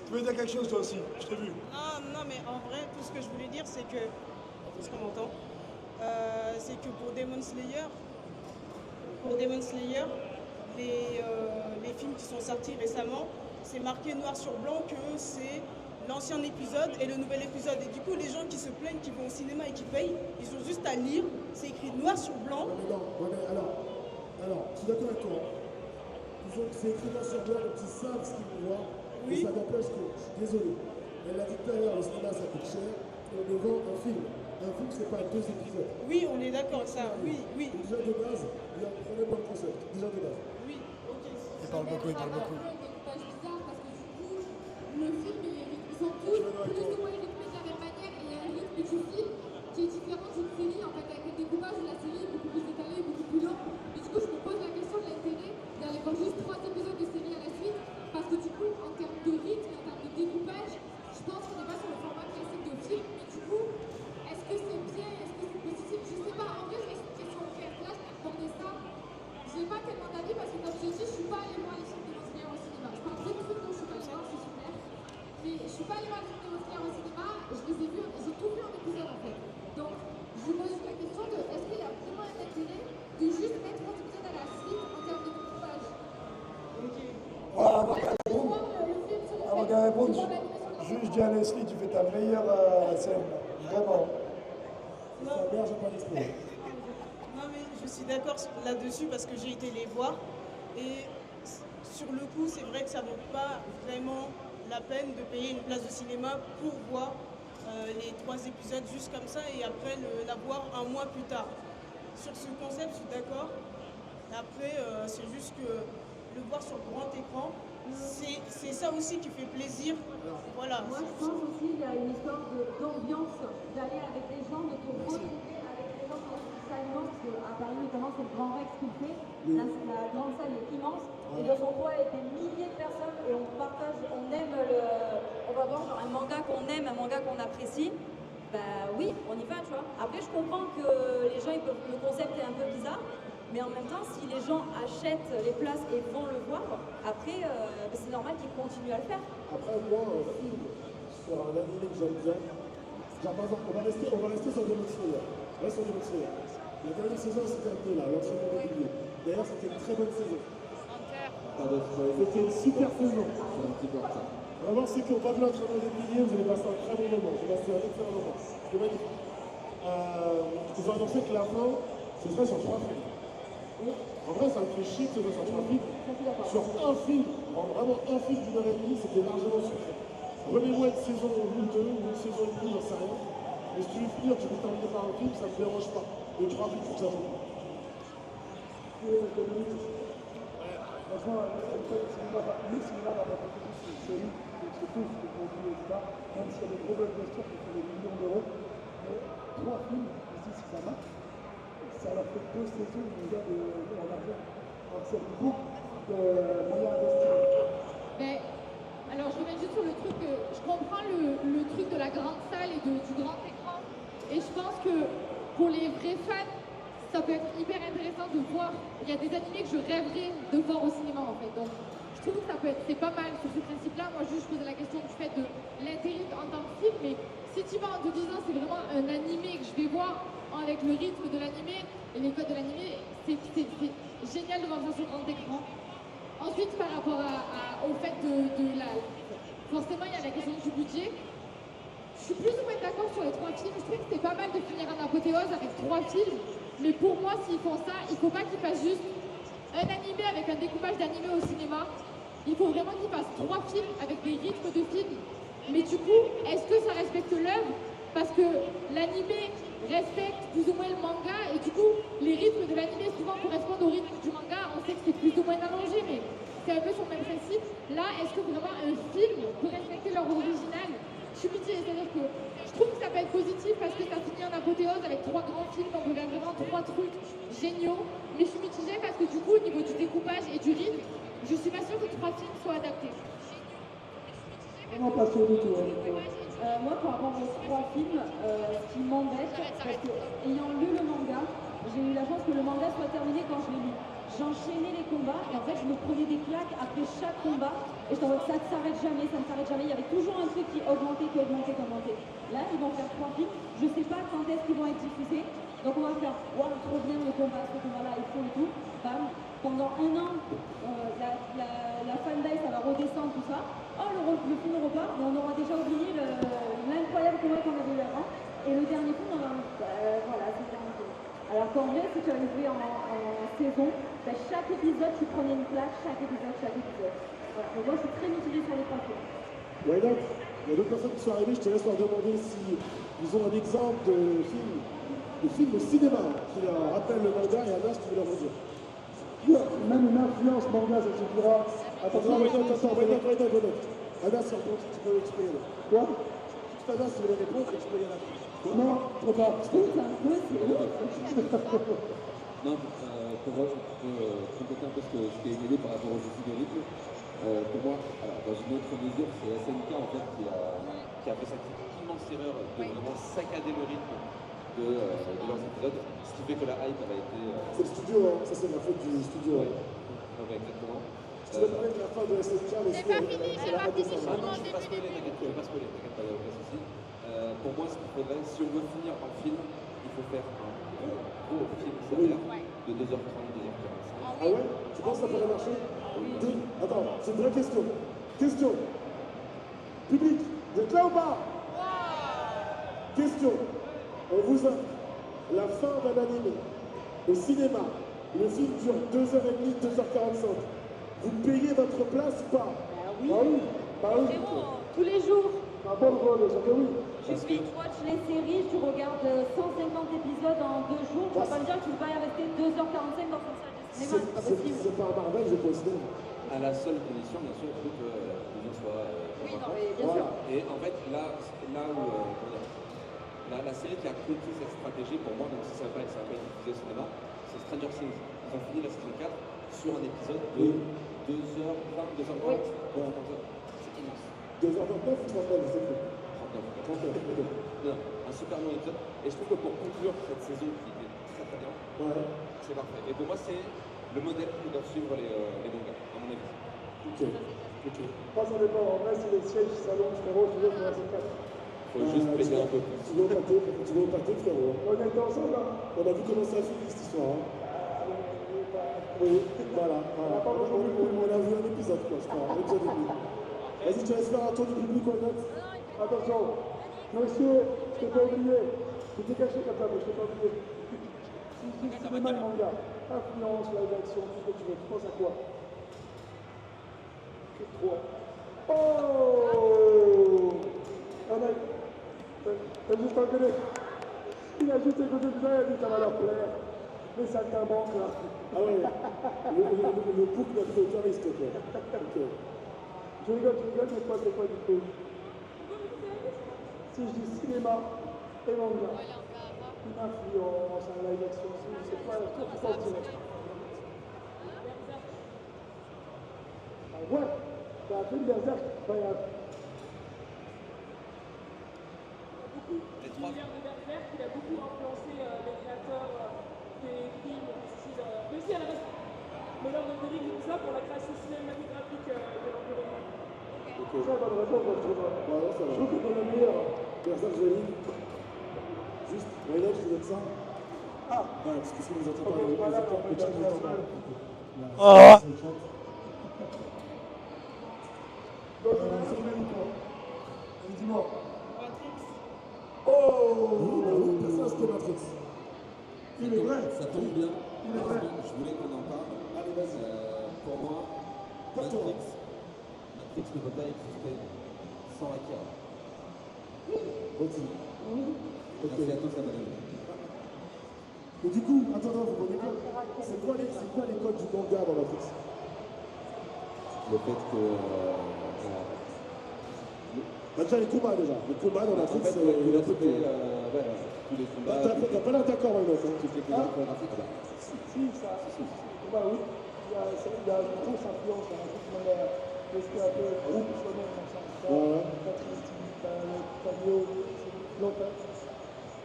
Tu veux dire quelque chose, toi aussi? Je t'ai vu. Non, mais en vrai, tout ce que je voulais dire, c'est que. Est-ce qu'on m'entend? C'est que pour Demon Slayer, les films qui sont sortis récemment, c'est marqué noir sur blanc que c'est l'ancien épisode et le nouvel épisode. Et du coup, les gens qui se plaignent, qui vont au cinéma et qui payent, ils ont juste à lire. C'est écrit noir sur blanc. Alors, je suis d'accord avec toi. Disons que c'est écrit noir sur blanc, donc ils savent ce qu'ils vont voir. Oui. Et ça n'empêche que, je suis désolé, elle l'a dit tout à l'heure, le cinéma ça coûte cher. On me vend un film. Un film, c'est pas 2 épisodes. Oui, on est d'accord avec ça. Oui. Donc déjà de base, il y a un problème dans le concept. Déjà de base. Oui, ok. Il parle beaucoup. C'est un découpage bizarre parce que du coup, le film, ils sont tous plus ou moins rythmés de la même manière et il y a un rythme du film qui est différent d'une série en fait, avec un découpage de la série beaucoup plus étalé, beaucoup plus long. Et du coup, je me pose la question de l'intérêt d'aller voir juste 3 épisodes de série à la suite parce que du coup, en termes de rythme et en termes de découpage, je pense qu'on n'est pas sur le format classique de film. Mais du coup, est-ce que c'est bien, est-ce que c'est positif? Je sais pas. En vrai, c'est une question ouverte. Là, je vais aborder ça. J'ai pas tellement d'avis parce que comme je dis, je suis pas allée voir les films de Demon Slayer au cinéma. Je parle de trucs dont je suis pas allée voir, c'est super. Mais je suis pas allée voir les films de Demon Slayer au cinéma. Je les ai vus, j'ai tout vu en épisode en fait. Donc, je me pose la question de est-ce qu'il y a vraiment un intérêt de juste mettre 3 épisodes à la suite en termes de découpage? Avant qu'elle réponde, je dis à Leslie, tu fais ta meilleure scène. Vraiment. Ça merde, j'ai pas d'esprit. Non, mais je suis d'accord là-dessus parce que j'ai été les voir. Et sur le coup, c'est vrai que ça vaut pas vraiment la peine de payer une place de cinéma pour voir les 3 épisodes juste comme ça et après la voir un mois plus tard. Sur ce concept, je suis d'accord. Après, c'est juste que le voir sur grand écran, c'est ça aussi qui fait plaisir. Voilà. Moi, je pense aussi qu'il y a une histoire d'ambiance, d'aller avec les gens, de te retrouver avec les gens dans une salle immense, parce qu'à Paris notamment, c'est le Grand Rex qui le fait. La grande salle est immense, et dans son coin, il y a des milliers de personnes, et on partage, on aime on va voir genre un manga qu'on aime, un manga qu'on apprécie. Bah oui, on y va, tu vois. Après, je comprends que les gens, le concept est un peu bizarre. Mais en même temps, si les gens achètent les places et vont le voir, après, c'est normal qu'ils continuent à le faire. Après, moi, un film sur un animé que j'aime bien, genre par exemple, on va rester sur Demon Slayer. Reste sur Demon Slayer. La dernière saison s'est terminée là, l'enchaînement régulier. D'ailleurs, c'était une très bonne saison. C'était une super saison. Vraiment, ceux qui n'ont pas vu l'enchaînement régulier, vous allez passer un très bon moment. Vous allez passer un excellent moment. C'était magnifique. Ils ont annoncé que la fin, ce serait sur 3 films. En vrai, ça me fait chier que ce soit sur 3 films. Sur un film, vraiment un film d'une heure et demie, c'était largement suffisant. Remets-moi une saison ou 2 ou une saison et demie, j'en sais rien. Mais si tu veux finir, tu peux terminer par un film, ça ne me dérange pas. Les 3 films, faut que ça joue. Franchement, le cinéma va pas beaucoup plus sur une série, donc c'est tout ce que pour vous, etc. Même s'il y a des gros blockbusters qui font des millions d'euros. Mais 3 films, ici, si ça marche, ça leur fait 2 saisons déjà en argent. Donc c'est beaucoup de moyens investis. Mais, alors je reviens juste sur le truc, je comprends le truc de la grande salle et du grand écran. Et je pense que pour les vrais fans, ça peut être hyper intéressant de voir. Il y a des animés que je rêverais de voir au cinéma en fait. Donc je trouve que ça peut être, c'est pas mal sur ce principe-là. Moi juste je posais la question du fait de l'intérêt en tant que film, mais si tu vas en te disant c'est vraiment un animé que je vais voir avec le rythme de l'animé et les codes de l'animé, c'est génial de voir ça sur grand écran. Ensuite, par rapport au fait de la... Forcément, il y a la question du budget. Je suis plus ou moins d'accord sur les 3 films. Je trouve que c'était pas mal de finir en apothéose avec 3 films. Mais pour moi, s'ils font ça, il ne faut pas qu'ils fassent juste un animé avec un découpage d'animé au cinéma. Il faut vraiment qu'ils fassent 3 films avec des rythmes de films. Mais du coup, est-ce que ça respecte l'œuvre? Parce que l'animé respecte plus ou moins le manga et du coup, les rythmes de l'animé souvent correspondent au rythme du manga. On sait que c'est plus ou moins allongé, mais c'est un peu sur le même principe. Là, est-ce que vraiment un film peut respecter l'œuvre originale? Je suis mitigée, c'est-à-dire que je trouve que ça peut être positif parce que ça finit en apothéose avec 3 grands films, donc on regarde vraiment 3 trucs géniaux. Mais je suis mitigée parce que du coup, au niveau du découpage et du rythme, je suis pas sûre que 3 films soient adaptés. Vraiment pas sûr du tout. Moi, par rapport aux 3 films, ce qui m'embête, parce que ayant lu le manga, j'ai eu la chance que le manga soit terminé quand je l'ai lu. J'enchaînais les combats et en fait, je me prenais des claques après chaque combat et je t'envoie que ça ne s'arrête jamais, ça ne s'arrête jamais. Il y avait toujours un truc qui augmentait, qui augmentait, qui augmentait. Là, ils vont faire 3 films. Je ne sais pas quand est-ce qu'ils vont être diffusés. Donc, on va faire, waouh, trop bien le combat, ce combat-là, il faut et tout. Bam. Pendant 1 an, la fanbase, ça va redescendre, tout ça. Oh, le film repart, mais on aura déjà oublié l'incroyable combat qu'on avait eu avant. Et le dernier film, on va voilà, c'est le dernier film. Alors qu'en vrai, si tu avais joué en saison, ben, chaque épisode, tu prenais une claque, chaque épisode. Voilà. Donc moi, je suis très mitigée sur les 3 films. Ouais, donc, il y a d'autres personnes qui sont arrivées, je te laisse leur demander s'ils ont un exemple de film au cinéma qui leur rappelle le manga et Anas, tu veux leur redire. Même une influence manga, ça suffira. Attends, Anas, tu peux expliquer. Quoi? Juste Anas, tu veux les répondre et tu peux y aller. Non, trop tard. Non, pour compléter un peu ce qui est évolué par rapport aux outils de rythme, pour moi, alors, dans une autre mesure, c'est SNK en fait qui a fait cette immense erreur de vraiment saccader le rythme de leurs épisodes, ce qui fait que la hype avait été... C'est le studio, hein. Ça c'est la faute du studio. Ouais, ouais exactement. Je te parler de la fin de SNK, mais C'est pas fini, c'est la fin de ça. Ah non, je ne vais pas spoiler, t'inquiète pas, il n'y a aucun souci. Pour moi, ce qu'il faudrait, si on veut finir en film, il faut faire un gros film série de 2h30, 2h45. Ah ouais? Tu penses que ça pourrait marcher? Oui. Attends, c'est une vraie question. Question. Public, vous êtes là ou pas? Question. On vous offre la fin d'un animé au cinéma. Le film dure 2h30, 2h45. Vous payez votre place ou pas? Oui. Bah oui. Tous les jours. Un bon rôle, ça que oui. Tu binge-watch les séries, tu regardes 150 épisodes en 2 jours, tu vas pas me dire que tu vas y rester 2h45 dans une salle de cinéma, c'est pas possible. C'est pas un Marvel, je pense. À la seule condition, bien sûr, il faut que la diffusion soit... Oui, non, mais bien sûr. Et en fait, là où... la série qui a compris cette stratégie, pour moi, même si ça va pas être diffusé au cinéma, c'est Stranger Things. Ils ont fini la saison 4 sur un épisode de 2h20, 2h40. Oui. Bon, c'est immense. 2h29 ou 39, c'est plus. 39. Non, un super long épisode. Et je trouve que pour conclure cette saison qui était très très bien, c'est parfait. Et pour moi, c'est le modèle que doivent suivre les mangas, à mon avis. Ok. Moi, ça dépend. En vrai, si les sièges s'allongent, frérot, tu veux qu'on reste 4. Faut juste payer un peu plus. Tu veux au pâté, frérot. On est ensemble, là. On a vu comment ça finit cette histoire. Hein. Oui, voilà. On a vu un épisode, quoi, je crois. Un épisode et demi. Vas-y, tu laisses faire un tour du public, on note. Attention. Monsieur, je t'ai pas oublié. Je t'ai caché comme ça, mais je t'ai pas oublié. Cinéma et manga. Influence, live action, tout ce que tu veux. Tu penses à quoi? C'est 3. Oh! Ah mec, t'as juste engueulé. Il a juste écouté ça, il a dit ça va leur plaire. Les saltimbanques là. Ah ouais, le bouc notre autoriste, quoi. Ok. Je rigole, mais toi c'est quoi du coup? Si je dis cinéma et manga, une influence, un live action, c'est quoi tu penses direct? Ah ouais, t'as un film Berserk incroyable. L'univers de Berserk, il a beaucoup influencé les créateurs des films, mais aussi à la base, Mélange de Félix et tout ça pour la création cinématographique de l'environnement. Ok, ça, bonne réponse, moi, je trouve. Ouais, ça va. Je trouve que t'es le meilleur. Personne joli. Juste, Wayne, je vous donne ça. Ah, ouais, parce que si nous entendons pas, voilà, le chat nous entend pas. Ah. Donc, c'est le même quoi. Allez, dis-moi. Matrix. Oh, ça c'était Matrix. Il est vrai. Ça tombe bien. Il est vrai. Je voulais qu'on en parle. Allez, vas-y. Pour moi, Pour toi. Matrix ne peut pas exister sans Akira. Aussi. Ok. Merci à tous, ça m'a donné. Et du coup, attends, vous connaissez pas. C'est quoi les codes du manga dans Matrix? Le fait que. Bah, déjà les combats déjà. Les combats dans Matrix, en fait, il y a un peu de. tous les combats. T'as pas l'air d'accord avec l'autre. Toutes les clés chorégraphiques, bah. Si, ça, bah oui, il y a une grosse influence, un truc comme un peu groupe soi-même, ensemble, Patrice, Cameo, c'est Lopez.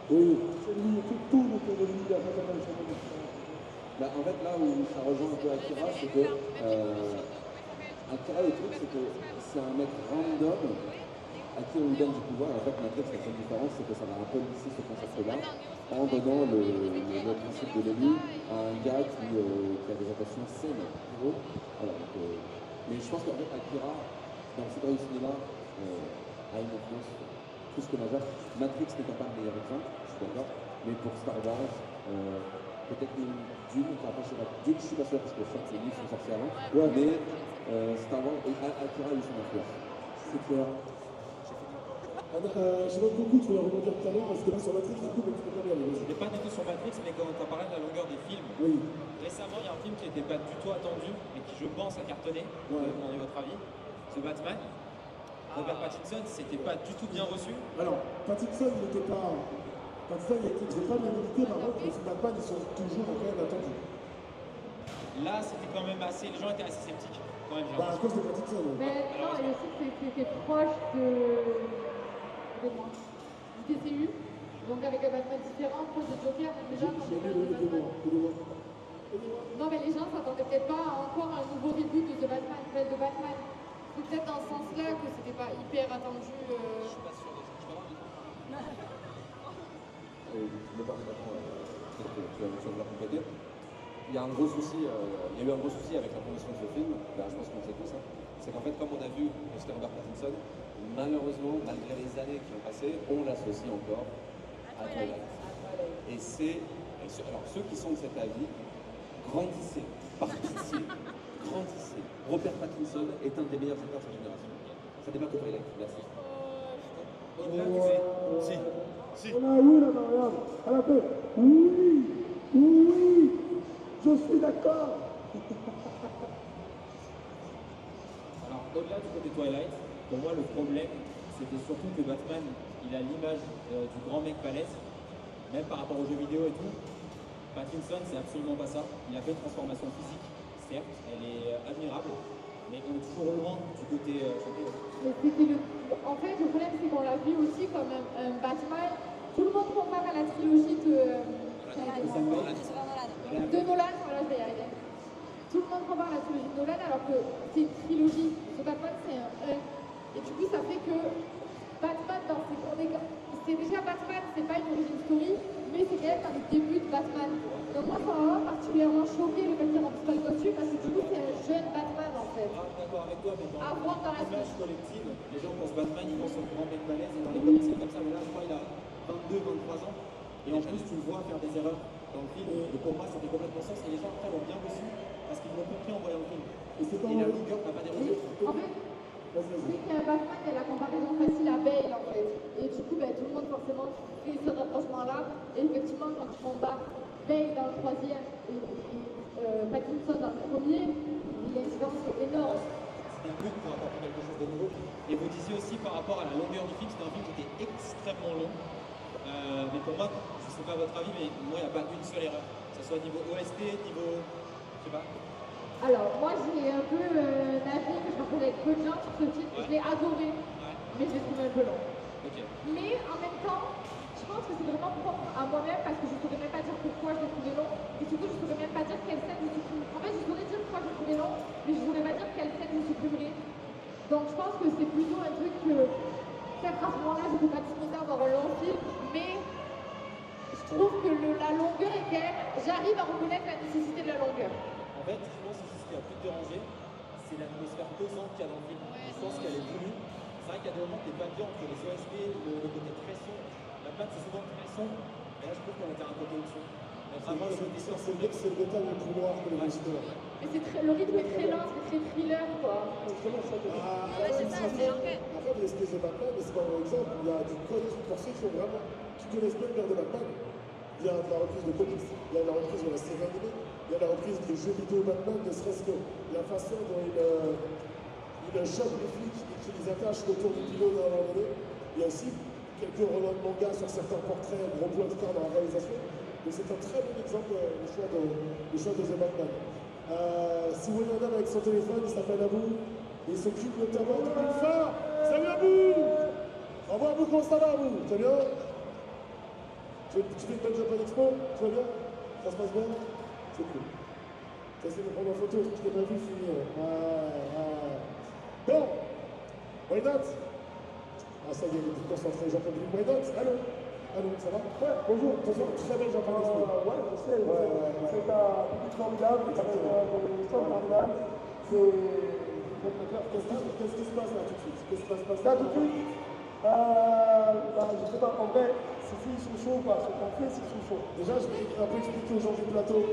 Oui. C'est lui, tout tourne autour de lui, il y a pas mal de choses. Bah, en fait, là où ça rejoint un peu Akira, c'est que Akira, le truc, c'est que c'est un mec random à qui on lui donne du pouvoir. En fait, Matrix, la seule différence, c'est que ça va un peu lisser ce concept-là en donnant le principe de l'élu à un gars qui a des intentions saines. Voilà, donc, mais je pense qu'en fait, Akira, dans le secteur du cinéma, a une influence plus que majeure. Matrix n'étant pas le meilleur exemple, je suis d'accord, mais pour Star Wars, peut-être même Dune, après je sais pas, Dune, je suis pas sûr parce que je sais que les livres sont sortis avant, mais Star Wars, Akira a eu son influence. C'est clair. Je vois beaucoup, tu voulais rebondir tout à l'heure, parce que là sur Matrix, du coup, tu peux pas y aller. Je n'ai pas du tout sur Matrix, mais quand tu as parlé de la longueur des films, Oui. récemment il y a un film qui n'était pas du tout attendu, mais qui je pense a cartonné. Vous pouvez me demander votre avis. The Batman. Robert Pattinson, c'était pas du tout bien reçu. Alors, Pattinson, il n'était pas. Pattinson, il n'était pas bien évité, par contre, les films Batman, ils sont toujours quand même attendus. Là, c'était quand même assez. Les gens étaient assez sceptiques. Quand même, j'ai Bah, à cause de Pattinson. Mais non, et aussi que c'était proche du DCU, donc avec un Batman différent, proche de Joker, donc déjà quand J'ai on lu parle de le Batman. Non, mais les gens s'attendaient peut-être pas à encore un nouveau reboot de The Batman, de Batman. C'est peut-être dans ce sens-là que c'était pas hyper attendu. Je suis pas sûr de ça. Je peux avoir Le patron, peut-être que tu vas vouloir compléter. Il y a un gros souci, il y a eu un gros souci avec la promotion de ce film, là, je pense qu'on sait tous ça. C'est qu'en fait, comme on a vu c'était Robert Pattinson, malheureusement, malgré les années qui ont passé, on l'associe encore à Twilight. Et alors ceux qui sont de cet avis, grandissez, par pitié, grandissez. Robert Pattinson est un des meilleurs acteurs de sa génération. Ça n'est pas que Twilight, merci. Si. On a un oui là-bas, regarde. Elle a fait oui, je suis d'accord. Alors, au-delà du côté Twilight, pour moi, le problème, c'était surtout que Batman, il a l'image du grand mec balèze, même par rapport aux jeux vidéo et tout. Pattinson, c'est absolument pas ça. Il a fait une transformation physique, certes, elle est admirable, mais on est toujours loin du côté champion. En fait, le problème, c'est qu'on l'a vu aussi comme un Batman. Tout le monde compare à la trilogie de Nolan, voilà, je vais y arriver. Tout le monde compare à la trilogie de Nolan, alors que c'est une trilogie. Ce Batman, c'est un 1. Et du coup, ça fait que Batman, c'est déjà Batman, c'est pas une origin story, mais c'est quand même dans les débuts de Batman. Donc moi, ça m'a particulièrement choqué le fait qu'il remplisse pas le costume, parce que du coup, c'est un jeune Batman, en fait. Ah, d'accord avec toi, mais À voir dans la l'image collective, les gens pensent Batman, ils pensent au grand mec balèze, et dans les comics, c'est comme ça, mais là, je crois qu'il a 22, 23 ans, et en plus, tu le vois faire des erreurs dans le film, et pour moi, ça fait complètement sens, et les gens après l'ont bien reçu, parce qu'ils l'ont compris en voyant le film. Et la longueur n'a pas dérangé. En fait, c'est qu'il y a un Batman, il y a la comparaison facile à Bale, en fait. Et du coup, tout le monde, forcément, fait ce rapprochement-là. Et effectivement, quand tu combats Bale dans le troisième et Pattinson dans le premier, il y a une différence énorme. C'est un but pour apporter quelque chose de nouveau. Et vous disiez aussi par rapport à la longueur du film, c'était un film qui était extrêmement long. Mais pour moi, je ne sais pas votre avis, mais moi, il n'y a pas une seule erreur. Que ce soit niveau OST, niveau. Je sais pas. Alors, moi, j'ai un peu un avis que je partage avec peu de gens sur ce film. Je l'ai adoré, mais je l'ai trouvé un peu long. Mais en même temps, je pense que c'est vraiment propre à moi-même parce que je ne saurais même pas dire pourquoi je l'ai trouvé long. Et surtout, je ne saurais même pas dire quelle scène je supprimerais. En fait, je saurais dire pourquoi je l'ai trouvé long, mais je ne saurais pas dire quelle scène je supprimerais. Donc, je pense que c'est plutôt un truc que, peut-être à ce moment-là, je ne peux pas disposer d'avoir un long film, mais je trouve que la longueur est quand même. J'arrive à reconnaître la nécessité de la longueur. En fait, je pense que ce qui a pu te déranger, c'est l'atmosphère pesante qu'il y a dans le film. Je pense qu'elle est voulue. C'est vrai qu'il y a des moments qui n'es pas bien entre les OST, le côté très sombre. Batman, c'est souvent très sombre. Et là, je trouve qu'on était un côté au-dessus. Vraiment, le côté sombre. C'est le détail le plus noir que le visiteur. Et le rythme est très lent, c'est très thriller, quoi. C'est ça, c'est l'enquête. Après, les espèces de Batman, c'est pas un bon exemple. Il y a du code pour ceux qui connaissent bien l'univers de Batman. Il y a de la reprise de comics, il y a de la reprise de la série animée, il y a de la reprise des jeux vidéo Batman, ne serait-ce que la façon dont il chope les flics et qu'il les attache autour du pylône à un moment donné. Il y a aussi quelques relents de manga sur certains portraits, gros plans de dans la réalisation. Mais c'est un très bon exemple du choix de The Batman. Si vous voyez un homme avec son téléphone, il s'appelle Abou. Il s'occupe notamment de Bulfa. Salut Abou! Au revoir Abou, comment ça va Abou? Tu vas bien? Tu fais une bonne Japan Expo? Tu vas bien? Ça se passe bien? C'est cool. T'essaies de prendre en photo, je t'ai pas vu finir. Bon, why not? Ah ça y est, il est concentré, j'entends plus. Why not? Allô? Allô, ça va? Ouais, bonjour. Bonjour, très belle Japan Expo. Ouais, je sais, c'est un public formidable, c'est un stand formidable. Qu'est-ce qui se passe là tout de suite? Qu'est-ce qui se passe là tout de suite? Je sais pas, en vrai, s'ils sont chauds ou pas, ce qu'on fait, s'ils sont chauds. Déjà, je vais un peu expliquer aux gens du plateau.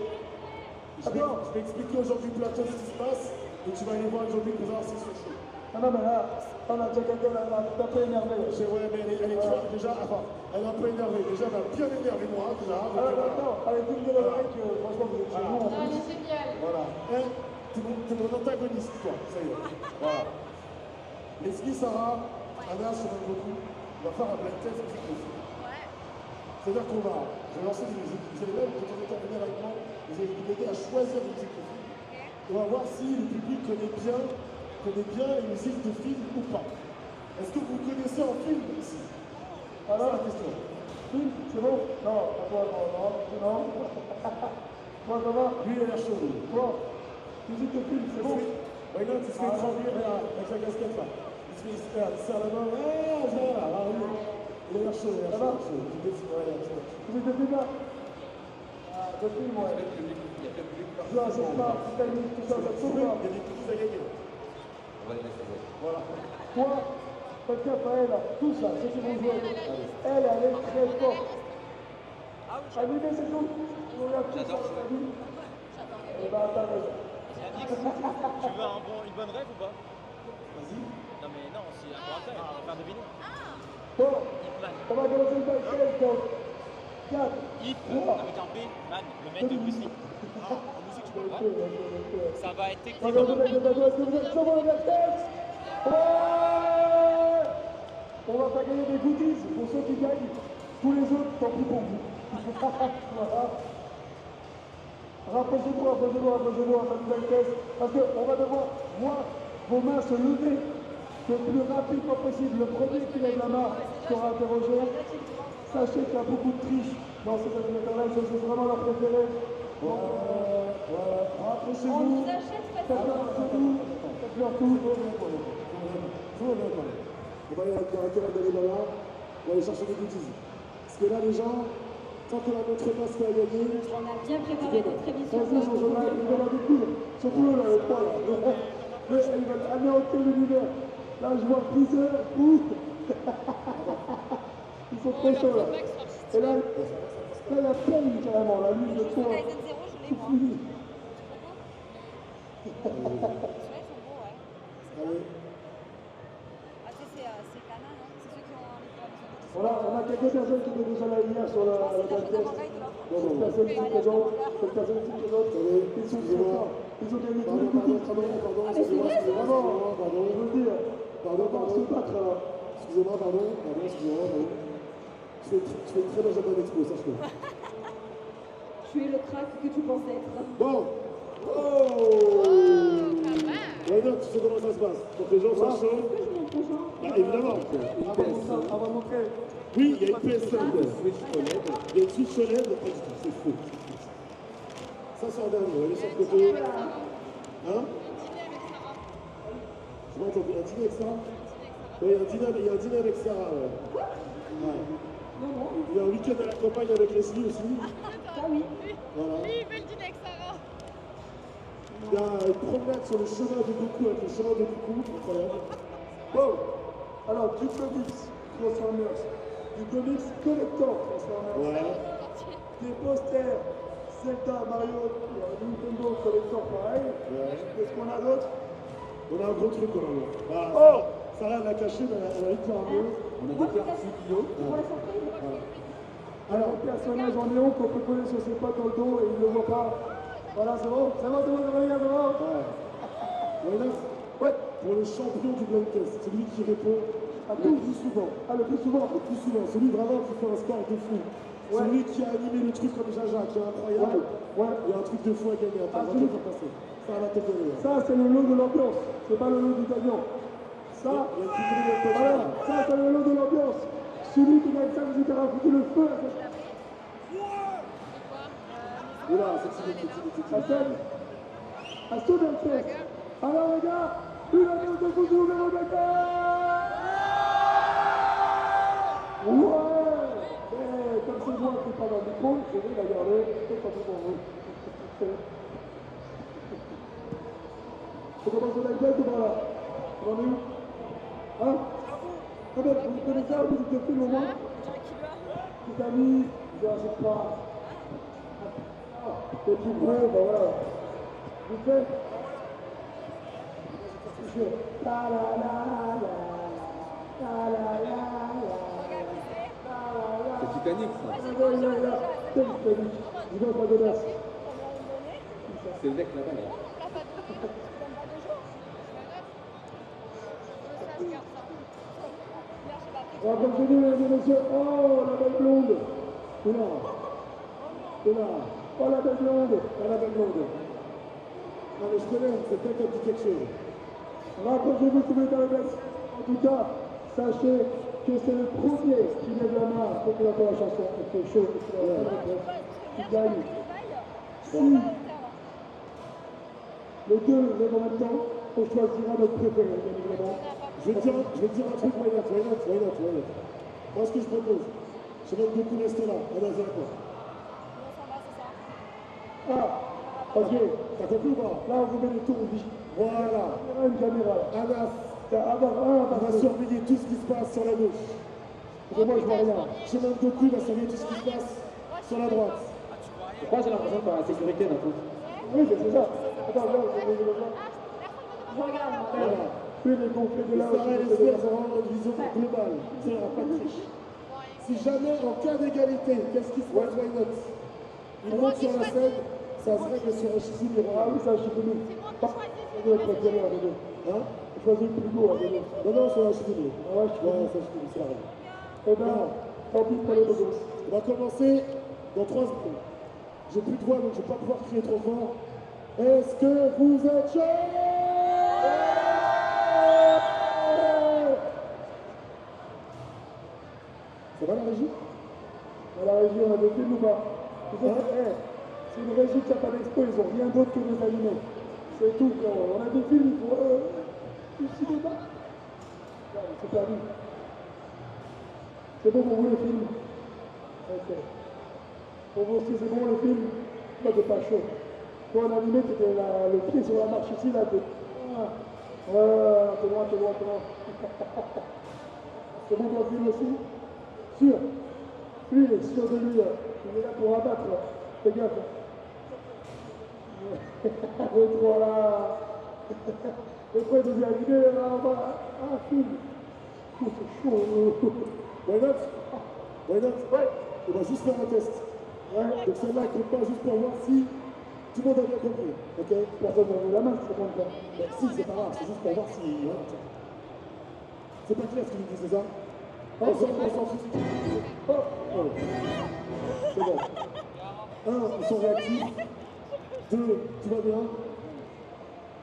Je vais expliquer aux gens du plateau ce qui se passe et tu vas aller voir aujourd'hui pour voir s'ils sont chauds. Ah non, mais là, on a déjà quelqu'un là, un peu énervé. Ouais, mais elle est déjà, enfin, elle est un peu énervée. Déjà, elle m'a bien énervé moi, déjà. Non, allez, dis-le l'oreille que franchement, vous êtes chez nous. Ah, elle est géniale. Voilà. T'es mon antagoniste, toi. Ça y est. Voilà. Leslie, Sarah, Anna, je t'aime beaucoup. On va faire un blind test musique de film. C'est-à-dire qu'on va, je vais lancer des musiques. Vous allez même, de temps en temps, venir avec moi. Vous allez vous aider à choisir une musique de film. On va voir si le public connaît bien les musiques de film ou pas. Est-ce que vous connaissez un film ici? Alors, la question. Film, c'est bon? Non, pas toi, non. Toi, ça va? Lui, il a l'air chaud. Toi, musique de film, c'est bon? Ouais, non, tu te fais trembler avec la casquette là. Il serre la main. Ah, viens là, oui. Il a l'air chaud, il a l'air chaud. Musique de film là? Ah, de film, ouais. Il y a plein de public partout. Non, c'est pas, Titanic, tout ça, ça te sauve pas. Il y a des petits à gagner. On va les laisser jouer. Voilà. Toi, faites gaffe à elle, tout ça, ceux qui vont jouer. Elle est très forte. Animé, c'est tout. On regarde tout ça, t'as vu? Eh ben, attends, Yannick, tu veux une bonne rêve ou pas? Vas-y. Non mais non, c'est un peu après, on va faire deviner. bon, on va commencer le bail 16, donc 4, Hip, 3, avec un P, man, le mec de Bruce Lee. En musique, tu peux pas. Ça va être technique. est-ce que vous êtes chaud pour le bail 16? Ouais! On va faire gagner des goodies pour ceux qui gagnent. Tous les autres, tant pis pour vous. Voilà. Rapprochez-vous, on va faire le test. Parce qu'on va devoir voir vos mains se lever le plus rapidement possible. Le premier qui lève la main sera interrogé. Sachez qu'il y a beaucoup de triches dans ces animateurs-là, je suis vraiment leur préféré. Voilà. Rapprochez-vous. Faites-leur tout. On va aller d'Alibaba, on va aller chercher des goodies. Parce que là, les gens, tant que la montre pas ce qu'il y a gagné, On a bien préparé notre émission. Vas-y, Jean-Jean, ils veulent la découvrir. Surtout eux, là, les trois, là. Ils veulent anéantir l'univers. Là, je vois Freezer, ils sont trop chauds, là. Et là, la peine, carrément, là, lui, le tour. Kaizen 0, je l'ai moi. Fini. Ceux-là, ils sont beaux, ouais. allez, Ah, tu sais, c'est Cana, non? C'est ceux qui ont les femmes. On a quelques personnes qui étaient déjà là hier sur la test. Cette personne qui présente, cette personne qui présente, ils sont très forts. Ils ont gagné tous les goodies. excusez-moi, Vraiment, je veux dire, on va se battre, là. excusez-moi, pardon. Tu fais une très belle Japan Expo, sache-le. Tu es le crack que tu pensais être. Bon. Ouais, non, tu sais comment ça se passe. Pour que les gens soient chauds. Bah, évidemment. On va montrer. Oui, il y a une PS5 Switch OLED. Il y a une Switch OLED. Pas du tout, c'est faux. Ça, c'est en dernier. On va aller sur le côté. Hein? Je m'entends bien. Un dîner avec Sarah? Oui, il y a un dîner avec Sarah. Ouais. Il y a un week-end à la campagne avec Leslie aussi. Ah oui. Voilà. Oui, il veut le dîner avec Sarah. Il y a une promenade sur le chemin de Goku avec le chemin de Goku, incroyable. Bon, alors du comics Transformers, du comics collector Transformers, Ouais. des posters Zelda, Mario, Nintendo collector pareil. Ouais. Qu'est-ce qu'on a d'autre? On a un gros truc quand même. Bah, Oh, ça rien à cacher, mais elle a une un peu. On a des cartes Yu-Gi-Oh! alors un personnage en néon qu'on peut coller sur ses potes dans le dos et il ne le voit pas. Voilà, c'est bon, c'est bon, c'est bon, c'est bon, les gars, c'est bon. Ouais. Ouais. Pour le champion du blind test, c'est lui qui répond le plus souvent. Ah, le plus souvent. Le plus souvent. Celui vraiment qui fait un score de fou. Ouais. Celui qui a animé le truc comme Jaja, qui est incroyable. Ouais. Il y a un truc de fou à gagner. Attends, on va te le faire passer. Ça va te donner. Ça, c'est le lot de l'ambiance. C'est pas le lot du gagnant. Ça, Il y a une petite minute de voilà, ça, c'est le lot de l'ambiance. Celui qui gagne ça, vous aura foutu le feu. Oula, c'est Hassan, à ce d'un test. Alors, les gars, une annonce de vous numéro de ouais. Et comme c'est moi qui parle dans le micro, je vais la garder. C'est pas tout pour vous. On commence avec la ou pas là? On en est où? Hein? Ah ben, vous connaissez un petit film au moins? Petit ami, je ne sais pas. C'est plus gros, ben voilà. Vous faites? La la la la la la la la. C'est Titanic, ça. Dis donc, pas d'audace. C'est le mec là-bas, là. On va continuer, mesdames et messieurs. Oh, la belle blonde. Oula. Oula. Oh, la belle blonde. Ah, la belle blonde. Ah, mais je connais, c'est peut-être un petit quelque chose. Rapprochez-vous tous les deux. En tout cas, sachez que c'est le premier qui lève la main pour que la chanson est quelque chose qui gagne. Si les deux lèvent en même temps, on choisira notre préféré, bien évidemment. Je vais te dire un truc, why not. Moi, ce que je propose, je vais beaucoup rester là, à Nazir, quoi. Ah, ok. T'as compris ou pas? Là, on vous met des tourbis. Voilà. Il y aura une caméra. Anas, On va surveiller tout ce qui se passe sur la gauche. Et moi, je vois rien. Chemin de Goku va surveiller tout ce qui se passe sur la droite. Moi j'ai l'impression que la sécurité maintenant. Oui, c'est ça. Attends, là, je vais le voir. Voilà. Plus les gonflés de là, Sarah et Esther auront une vision globale. Il n'y aura pas de triche. Si jamais, en cas d'égalité, qu'est-ce qui se passe, why not? Ils montent sur la scène, ça se règle sur un Shizumi. Ah oui, ça, je suis venu. On doit être préféré à deux. Hein? On choisit le plus beau à deux. Non, sur un Shizumi. Ah ouais, je suis venu. Ouais, ça, Shizumi, c'est la règle. Eh bien, tant pis pour les beaux gosses. On va commencer dans 3 secondes. J'ai plus de voix, donc je ne vais pas pouvoir crier trop fort. Est-ce que vous êtes chauds? Ça va la régie? À la régie, on a des films ou pas? C'est une régie qui n'a pas d'expo, ils n'ont rien d'autre que des animés. C'est tout, frérot. On a des films, il faut du cinéma. C'est perdu. C'est bon pour vous les films? Ok. Pour vous aussi, c'est bon les films? Là, t'es pas chaud. Toi, en animé, t'étais le pied sur la marche ici, là, t'es... Ouais, t'es loin. C'est bon pour le film aussi? Sûr. Lui, il est sûr de lui. Il est là pour abattre. Là. Fais gaffe. Le 3 là. Le 3 il est arrivé là. Ah, film. Oh, c'est chaud. Why not? Ouais. On va juste faire un test. Ouais. Donc celle-là, elle compte pas juste pour voir si tout le monde a bien compris. Ok? Personne n'a vu la main, c'est bon. Bah, si, c'est pas grave, c'est juste pour voir si. Voilà, c'est pas clair ce que tu dis, c'est ça? On s'en fout. Oh. C'est bon. 1, ils sont réactifs. 2, tout va bien.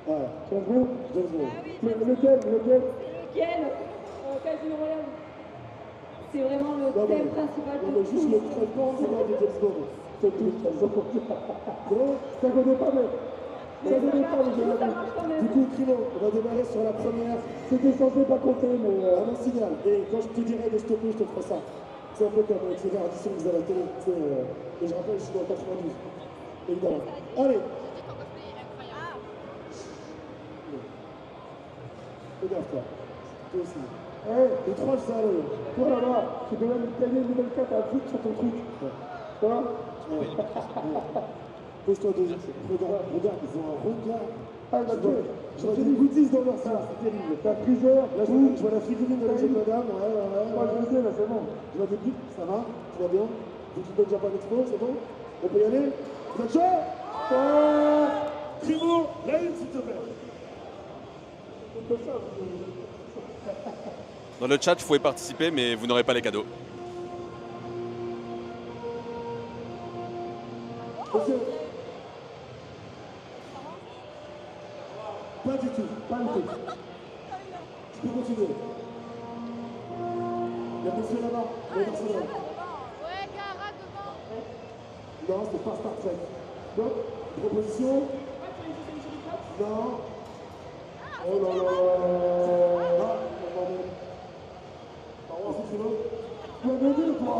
Voilà. James Bond. Lequel Casino Royale. C'est vraiment le Non, thème mais- principal non, de mais juste tout. le traitement, c'est pas de James Bond. C'est tout. Ça connaît pas, mais. Ça connaît pas, mais je l'ai vu. Du coup, Crino, on va démarrer sur la première. C'était censé pas compter, mais. Un signal. Et quand je te dirai de stopper, je te ferai ça. C'est un peu comme avec ces éditions que vous avez à la télé. Tu sais, et je rappelle, je suis dans 92. Évidemment. Allez. Fais gaffe, toi. Toi aussi. Eh, Les trois, je sais aller. toi là-bas, tu peux même gagner une nouvelle carte à foot sur ton truc. Tu vois? Pose-toi deux. Regarde, ils ont un regard. Ah, bah, Je vois des goodies dans leur salle, c'est terrible. t'as freezer, Là, je vois la figurine de la jeune madame. Moi, je le sais, là, c'est bon. Je vois des buts, ça va? Tout va bien? Vous qui Japan Expo, c'est bon? On peut y aller? Vous êtes chaud? Primo, la une, s'il te plaît. Dans le chat, vous pouvez participer, mais vous n'aurez pas les cadeaux. Monsieur. Pas du tout, pas du tout. Tu peux continuer. Il y a monsieur là-bas, il y a personne là. Ouais, Gara devant. Non, c'est pas Star Trek. Donc, proposition? Non. Oh là là. Vas-y, Philo. Tu as gagné, toi.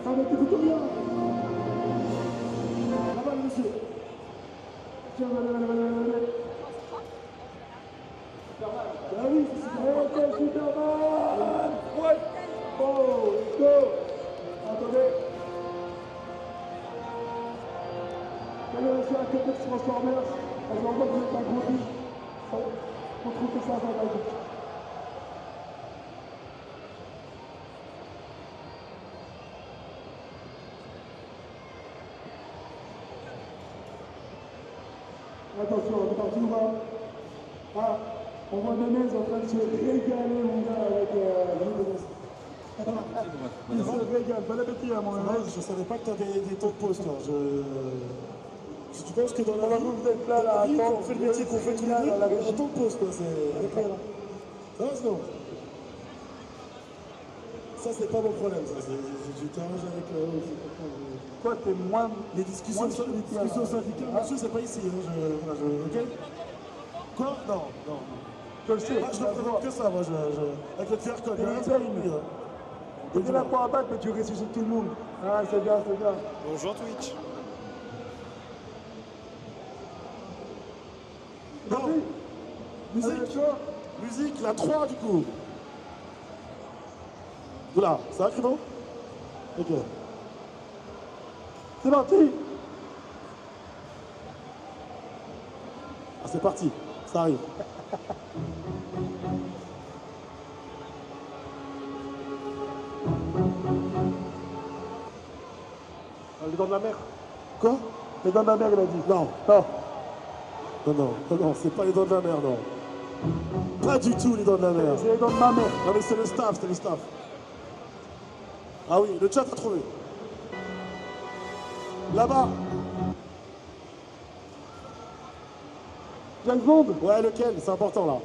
Ça ne t'écoute rien. Là-bas, le monsieur. Tiens, allez. Ah oui, c'est Superman. Quel Superman! Ouais! Oh, let's go! Attendez. Allez, monsieur, un côté de Transformers. Parce qu'en fait, vous êtes un gros bif. On trouve que ça va être. Attention, on est parti ou pas? Ah, on voit Menez en train de se régaler, mon gars, avec il se régale. Bon appétit, hein, mon Menez. Je savais pas que tu avais des temps de pause, toi. Si tu penses que dans la vie, vous êtes là, dans la vie, attends, quand on fait le métier qu'on fait tous les deux, on a un temps de pause, quoi. C'est clair. Ça va, sinon? Ça, c'est pas mon problème, ça. Tu t'arranges avec Toi, t'es moins. les discussions syndicales. Monsieur, c'est pas ici. Hein, ok? Quoi? Non. Je le sais. Moi, je représente que ça, moi. Avec le QR code. Tu es là pour abattre, mais tu ressuscites tout le monde. Ah, c'est bien. Bonjour Twitch. Non. Musique, la 3 du coup. Oula, ça va, Crino? Ok. C'est parti. Ah, c'est parti, ça arrive. Les dents de la mer. Quoi? Les dents de la mer, il a dit. Non. Non, c'est pas les dents de la mer, non. Pas du tout les dents de la mer. C'est les dents de ma mère. Non mais c'est le staff. Ah oui, le chat a trouvé. Là-bas. James Bond. Ouais, lequel? C'est important là.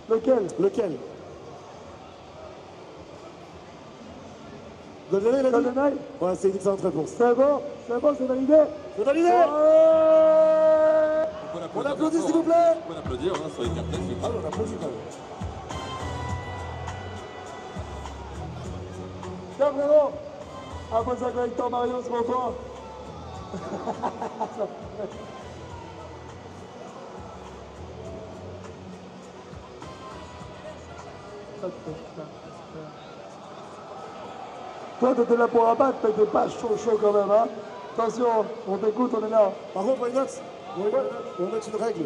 Lequel? GoldenEye, il a dit? GoldenEye. Ouais, c'est une excellente réponse. C'est bon, c'est validé. C'est validé. On applaudit s'il vous plaît. On peut applaudir hein, sur les cartes. Ah oui, on applaudit quand même. Tiens, frérot. Après ça, avec ton Mario, c'est pour toi. Toi, t'étais là pour abattre, mais t'es pas chaud quand même, hein. Attention, on t'écoute, on est là. Par contre, why not? On va mettre une règle.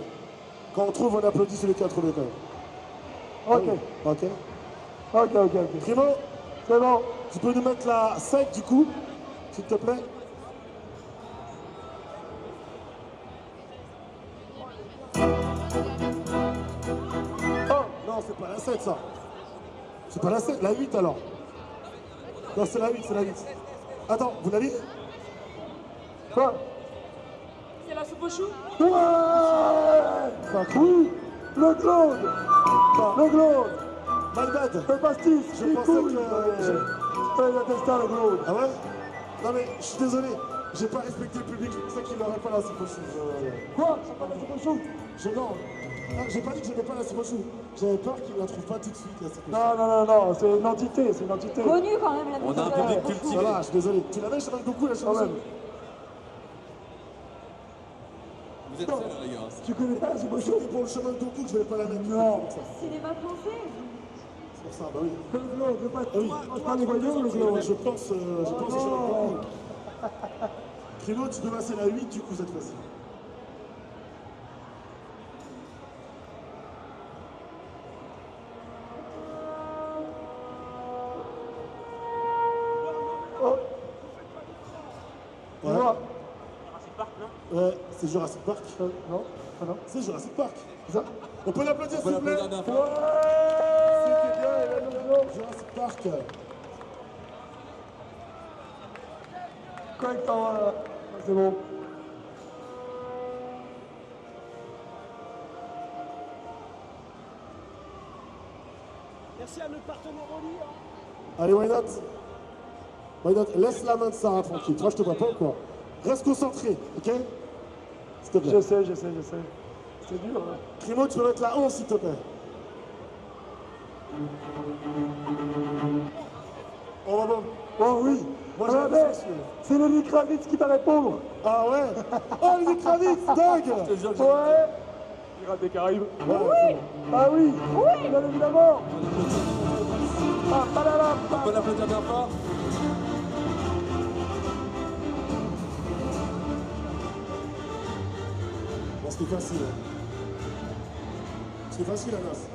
Quand on trouve, on applaudit sur les 4 quand même. Ok. Ok. Primo, C'est bon. tu peux nous mettre la 5 du coup, s'il te plaît? Oh, non, c'est pas la 7 ça. C'est pas la 7, la 8 alors. Non, c'est la 8. Attends, vous l'avez? Quoi? C'est la soupe aux choux? Ouais. Oui. Le Claude. Le Claude. My bad. Le pastis. Je pensais que... Il a testé le Claude. Ah ouais? Non mais, je suis désolé. J'ai pas respecté le public, je pensais qu'il n'aurait pas la soupe aux choux. Quoi? J'ai pas la soupe aux choux? Non, j'ai pas dit que j'avais pas la soupe aux choux. J'avais peur qu'il la trouve pas tout de suite, la soupe aux choux. Non, c'est une entité, Connu quand même la On a un public cultivé. Voilà, je suis désolé. Tu l'avais, je savais beaucoup la chanson. Vous êtes Attends, sérieux, les gars. tu connais pas ce Motion? C'était pour le chemin de Goku que je vais pas la mettre. Non. Cinéma français. C'est pour ça, bah oui. Non, je veux pas, Ah oui. pas les voyants, le gars. Je pense au chemin de Goku. Crimo, tu peux passer la 8 du coup cette fois-ci. Oh. Ouais. Jurassic Park, non? Ouais, c'est Jurassic Park. Non, ah non. C'est Jurassic Park. C'est ça? On peut l'applaudir On peut s'il vous plaît. l'applaudir d'un fois. C'était bien, et là, non, Jurassic Park. Correct, voilà. C'est bon. Merci à notre partenaire Oli. Allez, why not? Why not? Laisse la main de Sarah tranquille. Toi, je te vois pas ou quoi? Reste concentré, ok? S'il te plaît. Je sais. C'est dur, hein. Crimo, tu peux mettre la 11 s'il te plaît. Oh, bah, bon. Oh oui. Moi, Ah, j'ai mais apprécié. c'est Lenny Kravitz qui va répondre. Ah ouais? Oh, Lenny Kravitz, dingue! Ouais. Pirates des Caraïbes. Ouais, Oui. Ah oui. Oui. Bien évidemment. Ah, padala. On peut l'applaudir bien fort. Bon, c'était facile. Hein. C'était facile, Anas.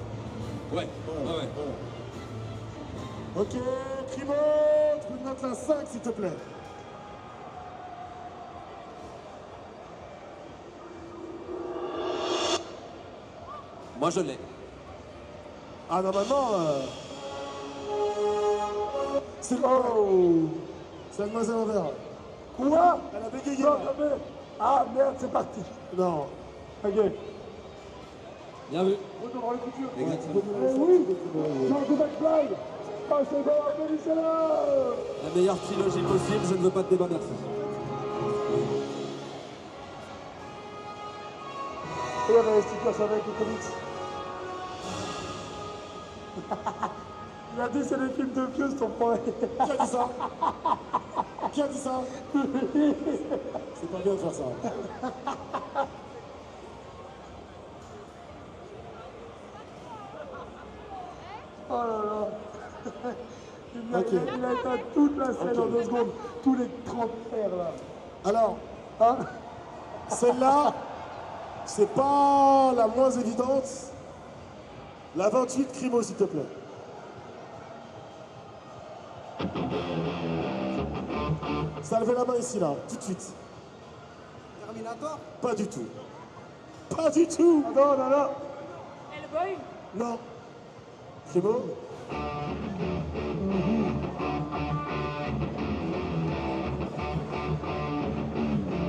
Ouais. Ouais. Ok, Crimo, tu peux me mettre la 5 s'il te plaît. Moi, je l'ai. Ah, normalement, c'est c'est Mademoiselle Envers. Quoi? Elle a bégayé. Non, mais... Ah merde, c'est parti. Non. Ok. Bien vu. Retour dans les coutures. Exactement. Eh oui. George McFly. Ah, c'est bon, applaudissez-la. La meilleure trilogie possible, je ne veux pas de débat, merci. Et il y avait les stickers avec les comics. Il a dit c'est des films de vieux, ton problème. Qui a dit ça? Qui a dit ça? C'est pas bien de faire ça. Oh là là. Il Ok. a éteint toute la scène en 2 secondes. Tous les 30 frères là. Alors, Hein? celle-là, c'est pas la moins évidente. La 28, Crimo, s'il te plaît. Ça levez la main ici, là, tout de suite. Terminator? Pas du tout. Pas du tout. Non, non, non. Hellboy. Non. Crimo?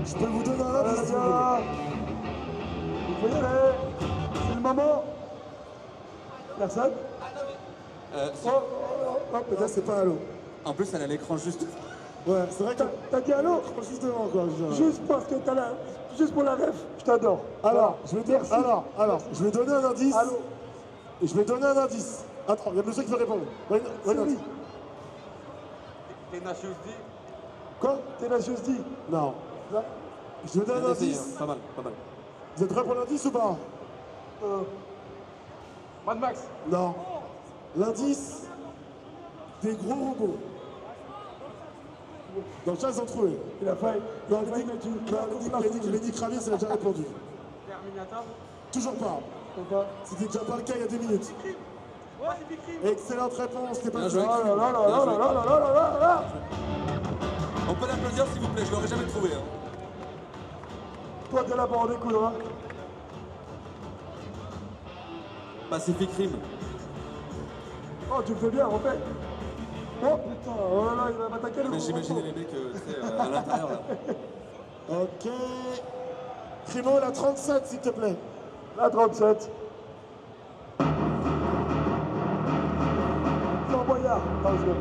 Je peux vous donner un indice si vous voulez. Il faut y aller. C'est le moment. Personne? Si. Hop, mais là, c'est pas Halo. En plus, elle a l'écran juste. Ouais, c'est vrai que... T'as dit allô? Juste devant, quoi. Juste parce que t'as la... Juste pour la ref, je t'adore. Alors, Voilà. je vais dire... Alors, je vais donner un indice. Allô? Et je vais donner un indice. Attends, il y a le monsieur qui veut répondre. Ouais, Siri. Tenacious D? Quoi? Tenacious D. Non. Là. Je vais donner un Essayez, indice. hein. Pas mal, pas mal. Vous êtes prêts pour l'indice ou pas? Mad Max? Non. L'indice des gros robots. Dans le chat, ils ont trouvé. Il a failli. Non, Lenny Kravitz, il a déjà répondu. Terminator? Toujours pas. C'était déjà pas le cas il y a 2 minutes. Ouais, c'est écrit. Excellente réponse, c'était pas Bien le joué. cas. Oh là là là là là là là là là. On peut l'applaudir s'il vous plaît, je l'aurais jamais trouvé. Hein. Toi, t'es là pour en découdre, hein. Pacific Rim. Oh, tu le fais bien, refais. Oh putain, oh là là, il va m'attaquer le Mais gros j'imaginais morceau. les mecs tu sais, à l'intérieur là. Ok. Crimo, la 37, s'il te plaît. La 37. Fort Boyard. Non, je...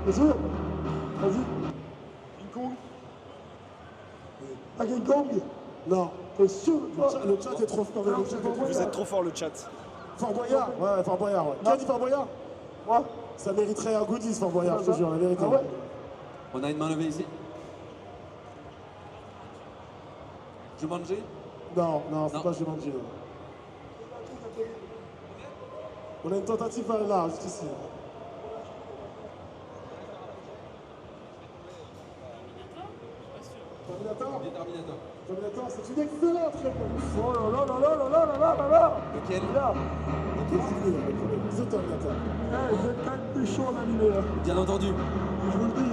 Bien sûr. Vas-y. King Kong? Ah, King Kong. Non. T'es sûr? Le chat est trop fort. Vous êtes trop fort, le chat. Fort Boyard? Ouais, Fort Boyard, ouais. Qui a dit Fort Boyard? Moi. Ça mériterait un goodies, Fort Boyard, je te jure, la vérité. Ah ouais? On a une main levée ici. Jumanji? Non, c'est pas Jumanji. Non. On a une tentative là, jusqu'ici. Terminator, c'est une excellente réponse. Oh là là là là là là là là là. Lequel? Là. Lequel film, The Terminator. Vous êtes quand même plus chaud en animé. Bien entendu. Je vous le dis.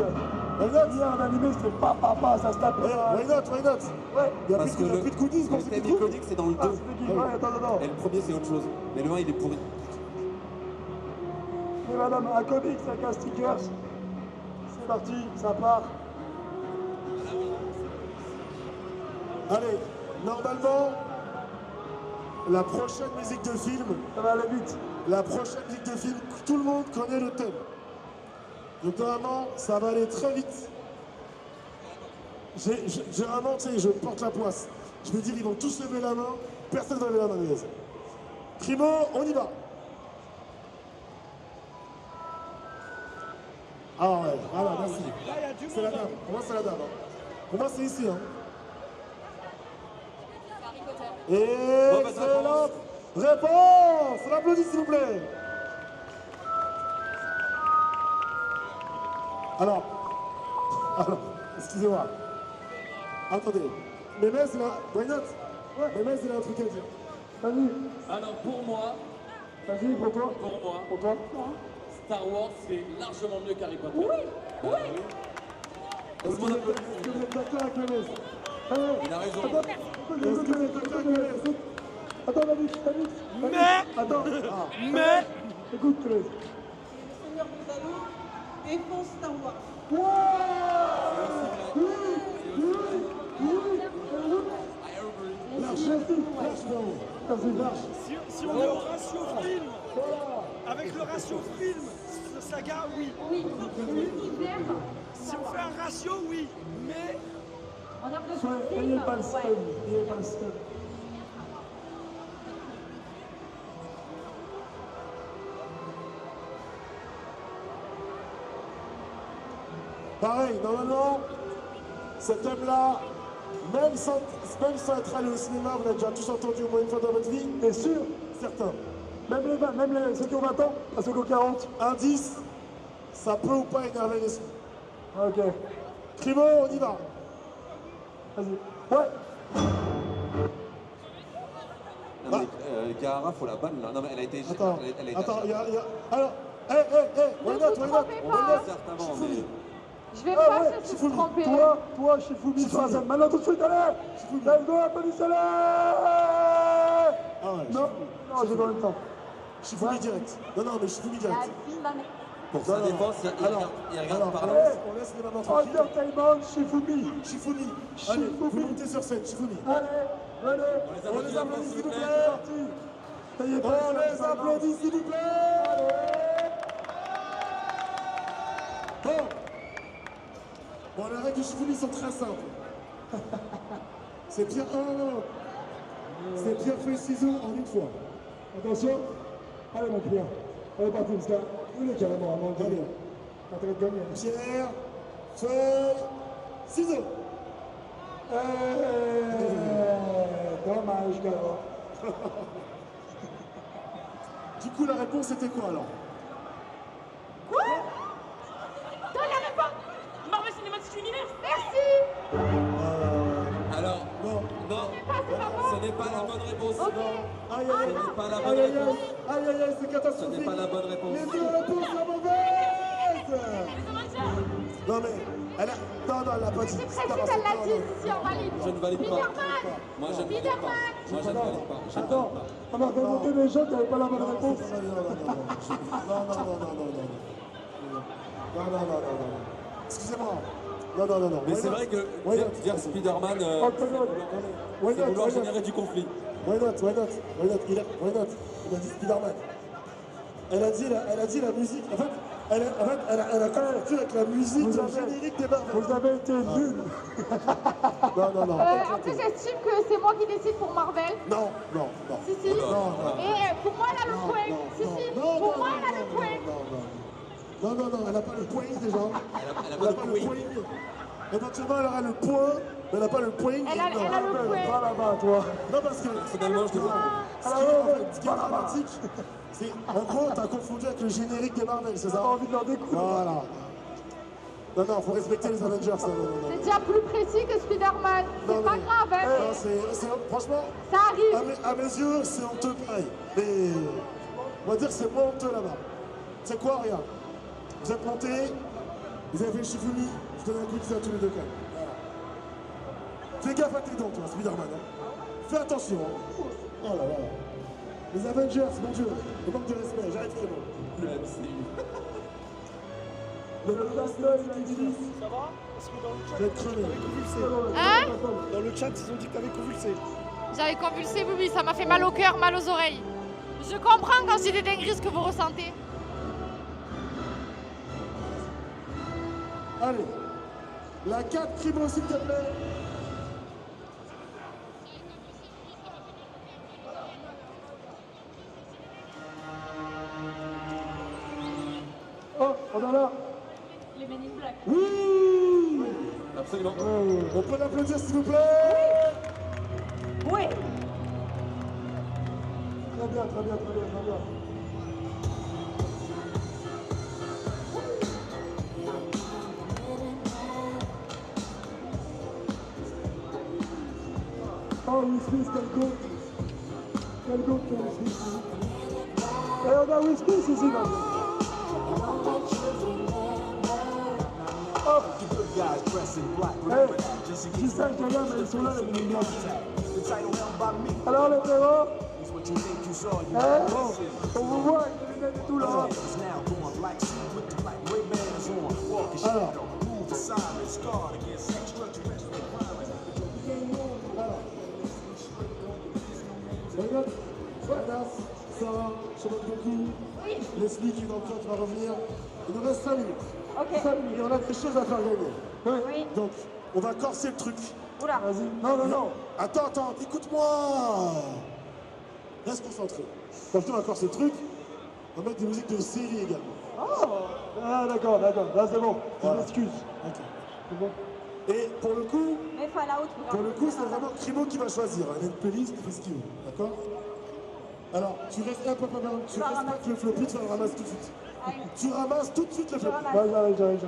Hier en animé, c'était pas, ça se tape. Why not? Ouais. Il y a plus de goodies pour le ce thème qui iconique, c'est dans le 2. Ouais, attends. Et le premier, c'est autre chose. Mais le 1, il est pourri. Et madame, un comics avec un sticker. C'est parti, ça part. Allez, normalement, la prochaine musique de film, ça va aller vite. La prochaine musique de film, tout le monde connaît le thème. Donc normalement, ça va aller très vite. J'ai vraiment, tu sais, je porte la poisse. Je me dis, ils vont tous lever la main. Personne ne va lever la main, les gars. Crimo, on y va. Ah ouais, voilà, merci. C'est la dame. Pour moi, c'est la dame. Hein. Pour moi, c'est ici. Hein. Excellente réponse. On applaudit, s'il vous plaît. Alors, excusez-moi. Attendez. Mémez, il a... Why not? Mémez, il a un truc à dire. Vas-y. Alors pour moi, pour toi, Star Wars c'est largement mieux qu'Harry Potter. Oui. Est-ce que vous êtes d'accord avec Mémez? Il a raison. Est-ce que vous êtes d'accord avec Mémez? Attends, David. Attends. Mais... Écoute, Mémez. Le Seigneur des Anneaux défonce Star Wars. Si on est au ratio film, avec le ratio film, saga, oui. Si on fait un ratio, oui. Mais... Ayez pas le seum. Pareil, normalement, cet thème-là, même sans être allé au cinéma, vous l'avez déjà tous entendu au moins une fois dans votre vie. T'es sûr? Certains. Même ceux qui ont 20 ans, à ceux qui ont 40. Indice, ça peut ou pas énerver les sous. Ok. Crimo, on y va. Vas-y. Ouais. Non mais Kahara, faut la banne là. Non mais elle a été... Attends, il y a... Alors, why not? On certes avant, mais... Je vais pas se tromper. Toi, Shifumi, troisième. Maintenant tout de suite, allez. Let's go, applaudissez-les. Ah ouais. Non, j'ai pas le temps. Shifumi direct. Non, mais Shifumi direct. Pour sa défense, il regarde par là. On laisse les mamans tranquilles. Entertainment, Shifumi. Allez, vous montez sur scène, Shifumi. Allez. On les applaudit, s'il vous plaît. On les applaudit, s'il vous plaît. Bon, les règles du Shifumi sont très simples. C'est pierre 1. C'est pierre, feuille, ciseaux en une fois. Attention. Allez, mon Pierre. Allez, parti, parce que il est carrément à manger. Allez. En train de gagner. Pierre, feuille, ciseaux. Dommage, gars. Du coup, la réponse c'était quoi alors? Quoi? Donne la réponse. Marvel Cinematic Universe. Merci. Alors, non, ce n'est pas la bonne réponse. Aïe, Ce n'est pas la bonne réponse. Aïe, c'est Ce catastrophique. n'est pas la bonne réponse. Les deux réponses sont mauvaises. Non mais, elle a... Non, elle l'a pas dit. C'est précis, elle l'a dit. Si, on valide. Je ne valide pas. Spider-Man. Moi, je ne valide pas. Moi, je ne valide pas. Attends, on a fait monter les gens qui n'avaient pas la bonne réponse. Non. Excusez-moi. Non. Mais c'est vrai que dire Spider-Man, c'est vouloir générer du conflit. Why not? Il a dit Spider-Man. Elle a dit la musique. En fait, elle a quand même avec la musique du générique des Marvel. Vous avez été nuls. non. Après, j'estime que c'est moi qui décide pour Marvel. Non. Si. Non. Et pour moi, elle a le point. Si. Pour moi, elle a le point. Non, elle n'a pas le point déjà. Elle n'a pas le point. Éventuellement, elle aura le point, mais elle n'a pas le point. Elle a le point. Va là-bas, toi. Non, parce que personnellement, je te dis. Ce qui est dramatique, c'est en gros, t'as confondu avec le générique de Marvel, c'est ça? T'as envie de leur découvrir. Voilà. Non, faut respecter les Avengers. C'est déjà plus précis que Spider-Man. C'est pas grave, hein. Franchement, ça arrive. À mes yeux, c'est honteux pareil. Mais on va dire que c'est moins honteux là-bas. C'est quoi, regarde. Vous êtes montés, vous avez fait le Shifumi, je donne un coup de pied à tous les deux cas. Voilà. Fais gaffe à tes dents, toi, Spider-Man. Hein. Fais attention. Hein. Oh là là. Les Avengers, mon Dieu, le manque de respect, j'arrive très bon. Le MCU. Le Bastard qui dit. Ça va? Parce que dans le chat, je vais être crevé. Hein? Dans le chat, ils ont dit que t'avais convulsé. J'avais convulsé, oui, ça m'a fait mal au cœur, mal aux oreilles. Je comprends quand j'ai des dingueries ce que vous ressentez. Allez, la 4 Primo, s'il te plaît. Oh, on en a. Les Men in Black. Oui. Absolument. On peut l'applaudir, s'il vous plaît. Oui. Très bien. Oh, Will Smith, quel goût, Will Smith. Et on a Will Smith ici, maintenant. Hop. Hey, Gisèle, Kayam, mais ils sont là, les millions. Alors, les frérots, on vous voit avec les lunettes et tout là. Alors. Regarde, Anas, Sarah, Charlotte Goku, Leslie qui est dans le chat va revenir. Il nous reste 5 minutes. Ok. 5 minutes, et on a des choses à faire gagner. Oui. Donc, on va corser le truc. Oula. Vas-y. Non. Attends, écoute-moi. Reste concentré. Quand on va corser le truc, on va mettre des musiques de série également. Oh. Ah, d'accord. Là, c'est bon. Je m'excuse. Ok. C'est bon. Et pour le coup, c'est vraiment Crimo qui va choisir. Il y a une playlist, il fait ce qu'il veut. D'accord? Alors, tu restes un peu pas mal. Tu respectes le floppy, tu vas le ramasser tout de suite. Tu ramasses tout de suite le floppy. J'arrive.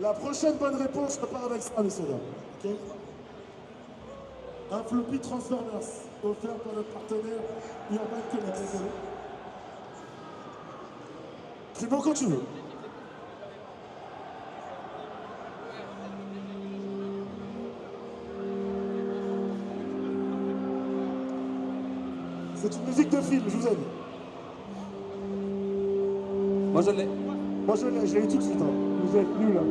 La prochaine bonne réponse repart avec ça, messieurs dames. Ok? Un floppy Transformers offert par notre partenaire Urban Comics. Crimo, quand tu veux. C'est une musique de film, je vous aide. Moi je l'ai. Je l'ai eu tout de suite. Hein. Vous êtes nuls là.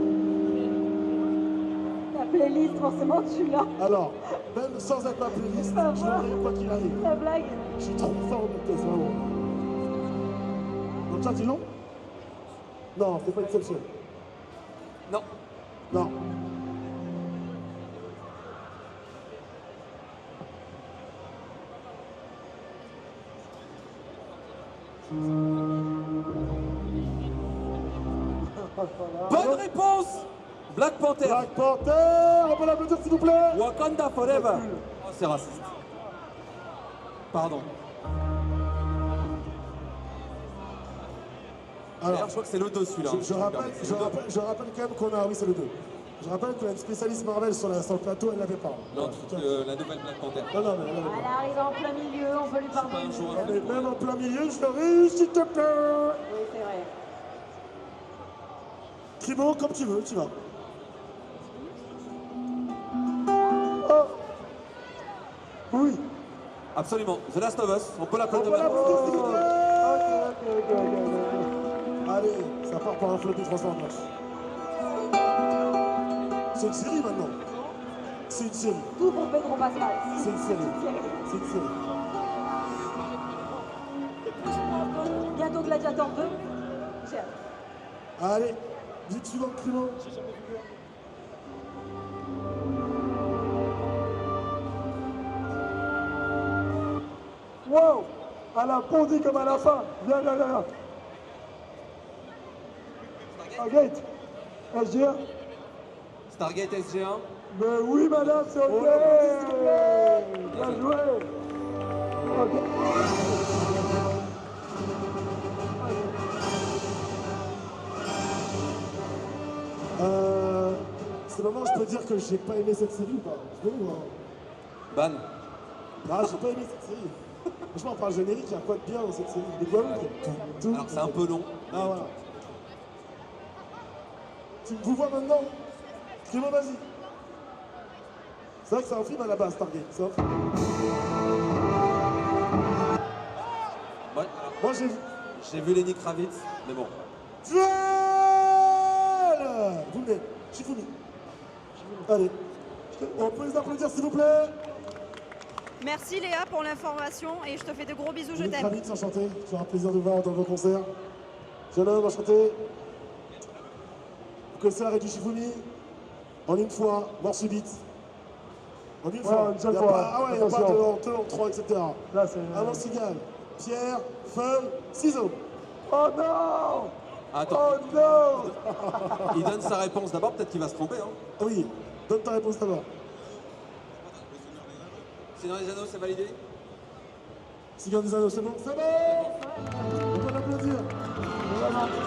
La playlist, forcément, tu l'as. Alors, même sans être ma playlist, je l'aurai quoi qu'il arrive. La blague. Je suis trop fort au test, vraiment. Dans le chat, ils l'ont? Non, c'est pas exception. Non. Bonne réponse. Black Panther. On peut l'applaudir s'il vous plaît. Wakanda Forever. Oh, c'est raciste. Pardon. Alors, d'ailleurs, je crois que c'est le 2 celui-là. Je rappelle quand même qu'on a... Oui, c'est le 2. Je rappelle qu'on a une spécialiste Marvel sur le plateau, elle l'avait pas. Non, la nouvelle Black Panther. Non, mais elle l'avait pas. Elle arrive en plein milieu, on peut lui pardonner. Mais même en plein milieu, je l'aurais eu, s'il te plaît. Oui, c'est vrai. Crimo, comme tu veux, tu vas. Oh. Oui. Absolument. The Last of Us. On peut l'applaudir. Ok. Allez, ça part par un floppy Transformers. C'est une série maintenant. C'est une série. Tout pour Pedro Pascal. C'est une série. Bientôt Gladiator 2. J'ai hâte. Allez, vite suivant, Crimo. Wow! Elle a bondi comme à la fin. Viens, viens, viens. Stargate. SG1. Stargate SG1. Mais oui, madame, c'est OK. Bien joué. OK. C'est le moment où je peux dire que j'ai pas aimé cette série ou pas? Je peux ou pas? Ban. Ah, j'ai pas aimé cette série. Franchement, par le générique, il y a quoi de bien dans cette série? Des quoi? Tout. Alors c'est un peu long. Ah voilà. Tu vous vois maintenant? Dis-moi, vas-y. C'est vrai que c'est un film à la base, Stargate. C'est un film. Ouais, moi j'ai vu Lenny Kravitz, mais bon. Duel! Vous venez, Shifumi. Allez, on peut les applaudir s'il vous plaît. Merci Léa pour l'information et je te fais de gros bisous, je Lenny t'aime. Kravitz, enchanté. Tu auras un plaisir de voir dans vos concerts. Jeune homme, enchanté. Vous connaissez l'arrêt du Shifumi? En une fois, mort subite. En une fois. Une seule Y a fois. pas, ah ouais, il n'y a pas de en deux, en trois, etc. Là, c'est... Avant cigale, pierre, feuille, ciseaux. Oh non! Attends. Oh non! Il donne sa réponse d'abord, peut-être qu'il va se tromper. Hein. Oui, donne ta réponse d'abord. Seigneur des Anneaux, c'est validé? Seigneur des Anneaux, c'est bon? C'est bon! On peut l'applaudir.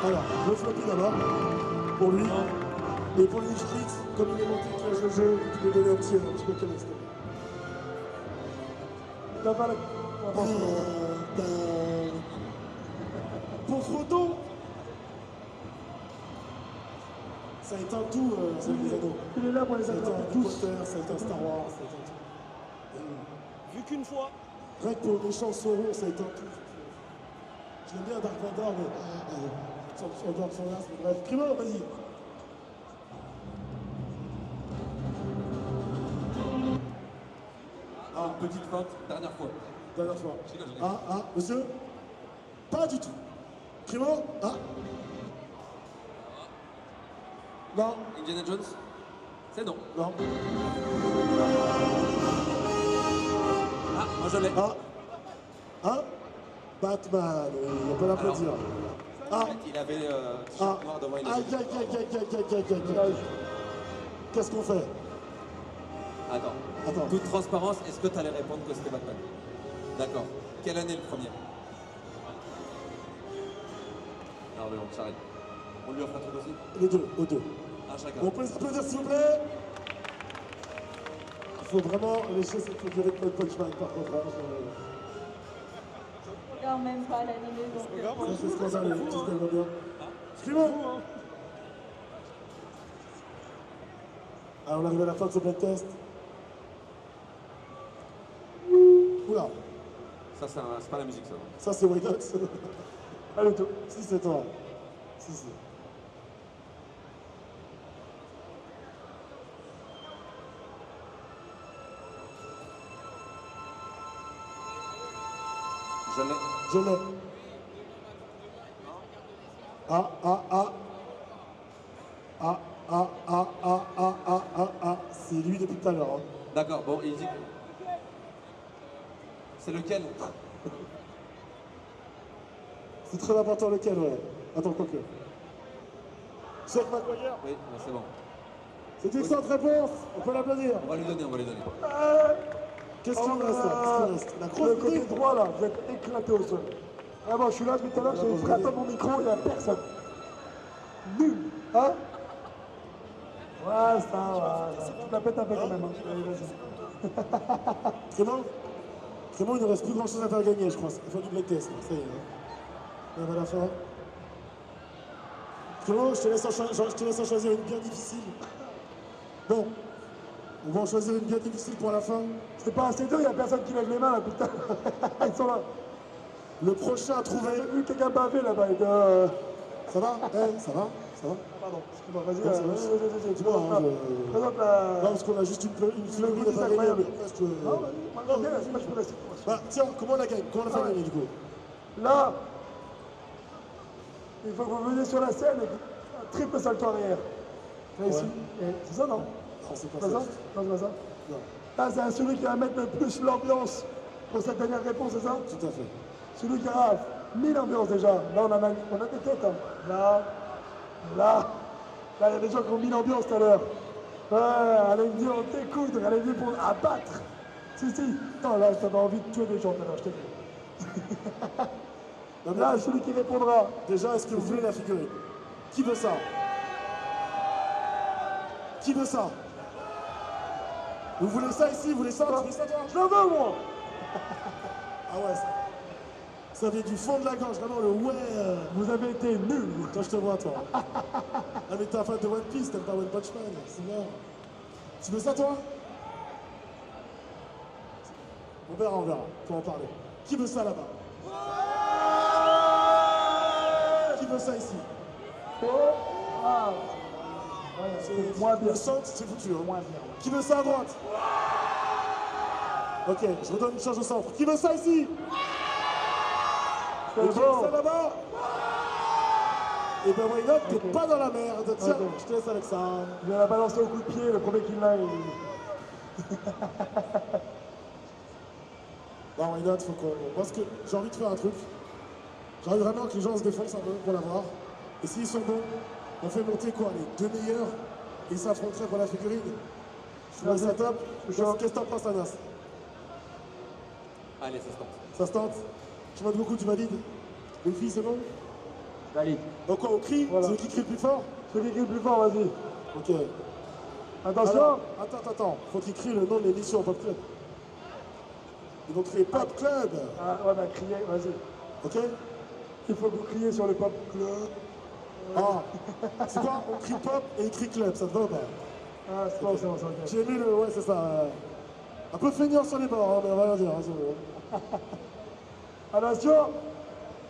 Alors, le floppy d'abord, pour lui. Et pour les Netflix, comme il est monté qui lâche le jeu, tu peux donner un petit peu de canette. Pour Frodo, ça a été un tout, Seigneur des Anneaux. Il est là pour les Ça a été attraper un tous. Potter, ça a été un Star Wars, ça a été un tout. Vu qu'une fois. Rien que pour les méchants Sauron, ça a été un tout. Je l'aime bien Dark Vador, mais on dort son as, mais bref. Crimo, vas-y. Ah, petite feinte, dernière fois. Dernière fois. Ah, monsieur? Pas du tout. Crimo? Ah. Non. Indiana Jones? C'est non. Non. Ah, moi je l'ai. Ah. Ah. Batman, on peut l'applaudir. Ah. Il avait Ah. noir devant il Aïe, aïe, aïe, aïe, aïe, aïe, aïe. Qu'est-ce qu'on fait? Attends. Toute transparence, est-ce que tu allais répondre que c'était Batman? D'accord. Quelle année le premier? Non mais on s'arrête. On lui offre un truc aussi? Les deux, aux deux. Un chacun. On peut les applaudir s'il vous plaît? Il faut vraiment lécher cette figurine de Punchman par contre. Je regarde même pas l'animé, donc... Ça c'est scandaleux, tout ce qu'elle va bien. Suivant. Alors on arrive à la fin de ce blind test. Oula. Ça c'est pas la musique ça. Ça c'est White Hot. Allez tout. Si c'est toi. Si. Je l'ai. C'est lui depuis tout à l'heure. Hein. D'accord, bon, il dit. C'est lequel? C'est très important lequel, ouais. Attends, quoi que. Cheikh McGuire. Oui, c'est bon. C'est une excellente réponse. On peut l'applaudir. On va lui donner. Qu'est-ce qu'il reste là? Qu'est-ce qu'il reste? La grosse Le côté droit là, vous êtes éclaté au sol. Ah bon, je suis là depuis tout à l'heure, j'ai frappé mon micro, il n'y a personne. Nul. Hein? Ouais, ça va. Tu te la pètes un peu quand même. Hein. Allez, vas-y. Clément, il ne reste plus grand chose à faire gagner, je crois. Il faut du black test. Ça y est. Hein. On va la fin. Clément, je te laisse en choisir une bien difficile. Bon. On va en choisir une bien difficile pour la fin. C'est pas assez dur, il n'y a personne qui lève les mains là, putain. Ils sont là. Le prochain à trouver. J'ai vu quelqu'un baver là-bas. Ça va? Ça va? Pardon, excuse-moi, vas-y. Vas-y, dis-moi. Présente la. Non, parce qu'on a juste une figurine à faire gagner. Non, vas-y, moi je peux rester. Bah, tiens, comment on la gagne? Comment on la fait gagner du coup? Là, il faut que vous veniez sur la scène et un triple salto arrière. Là, ici. C'est ça, non? Non, c'est pas ça. Non, c'est pas ça. Non. Là, c'est un celui qui va mettre le plus l'ambiance pour cette dernière réponse, c'est ça? Tout à fait. Celui qui a 1000 ambiances déjà. Là, on a des têtes. Hein. Là, il y a des gens qui ont 1000 ambiances tout à l'heure. Ouais, elle a dit on t'écoute, elle a dit pour abattre. Si. Non, là, t'avais envie de tuer des gens tout à l'heure, je t'ai dit. Là, celui qui répondra. Déjà, est-ce que vous voulez la figurine? Qui veut ça? Qui veut ça? Vous voulez ça ici? Vous voulez ça? Tu veux ça, toi? Je le veux, moi. Ah ouais, ça vient du fond de la gorge, vraiment le ouais. Vous avez été nuls. Toi, je te vois, toi. Ah, mais t'es un fan de One Piece, t'aimes pas One Punch Man, c'est mort. Tu veux ça, toi? On verra, faut en parler. Qui veut ça là-bas? Qui veut ça ici? C'est moins bien. Le centre, c'est foutu. Hein. Moins bien. Qui veut ça à droite? Ok, je redonne une charge au centre. Qui veut ça ici? Et qui veut ça là-bas? Et ben why not, t'es pas dans la merde. Tiens, je te laisse avec ça. Je vais la balancer au coup de pied, le premier qui l'a. Non, why not, faut qu'on... Parce que j'ai envie de faire un truc. J'ai envie vraiment que les gens se défoncent un peu pour l'avoir. Et s'ils sont bons, on fait monter quoi? Les deux meilleurs et ils s'affronteraient pour la figurine. Je trouve ça top. Qu'est-ce que t'en penses, Anas? Allez, ça se tente. Ça se tente? Tu m'aides beaucoup, tu valides? Les filles, c'est bon? Valide. Donc quoi, on crie? Voilà. Celui qui crie le plus fort? Celui qui crie le plus fort, vas-y. Ok. Attention. Alors, attends. Faut qu'il crie le nom de l'émission Pop Club. Ils vont crier Pop Club. Ah, ouais, bah crier, vas-y. Ok? Il faut que vous criez sur le Pop Club. Ah, c'est quoi? On crie Pop et il crie Club, ça te va ou pas? Ah, c'est bon, c'est bon. J'ai aimé le... Ouais, c'est ça. Un peu feignant sur les bords, hein, mais on va rien dire. Hein, attention,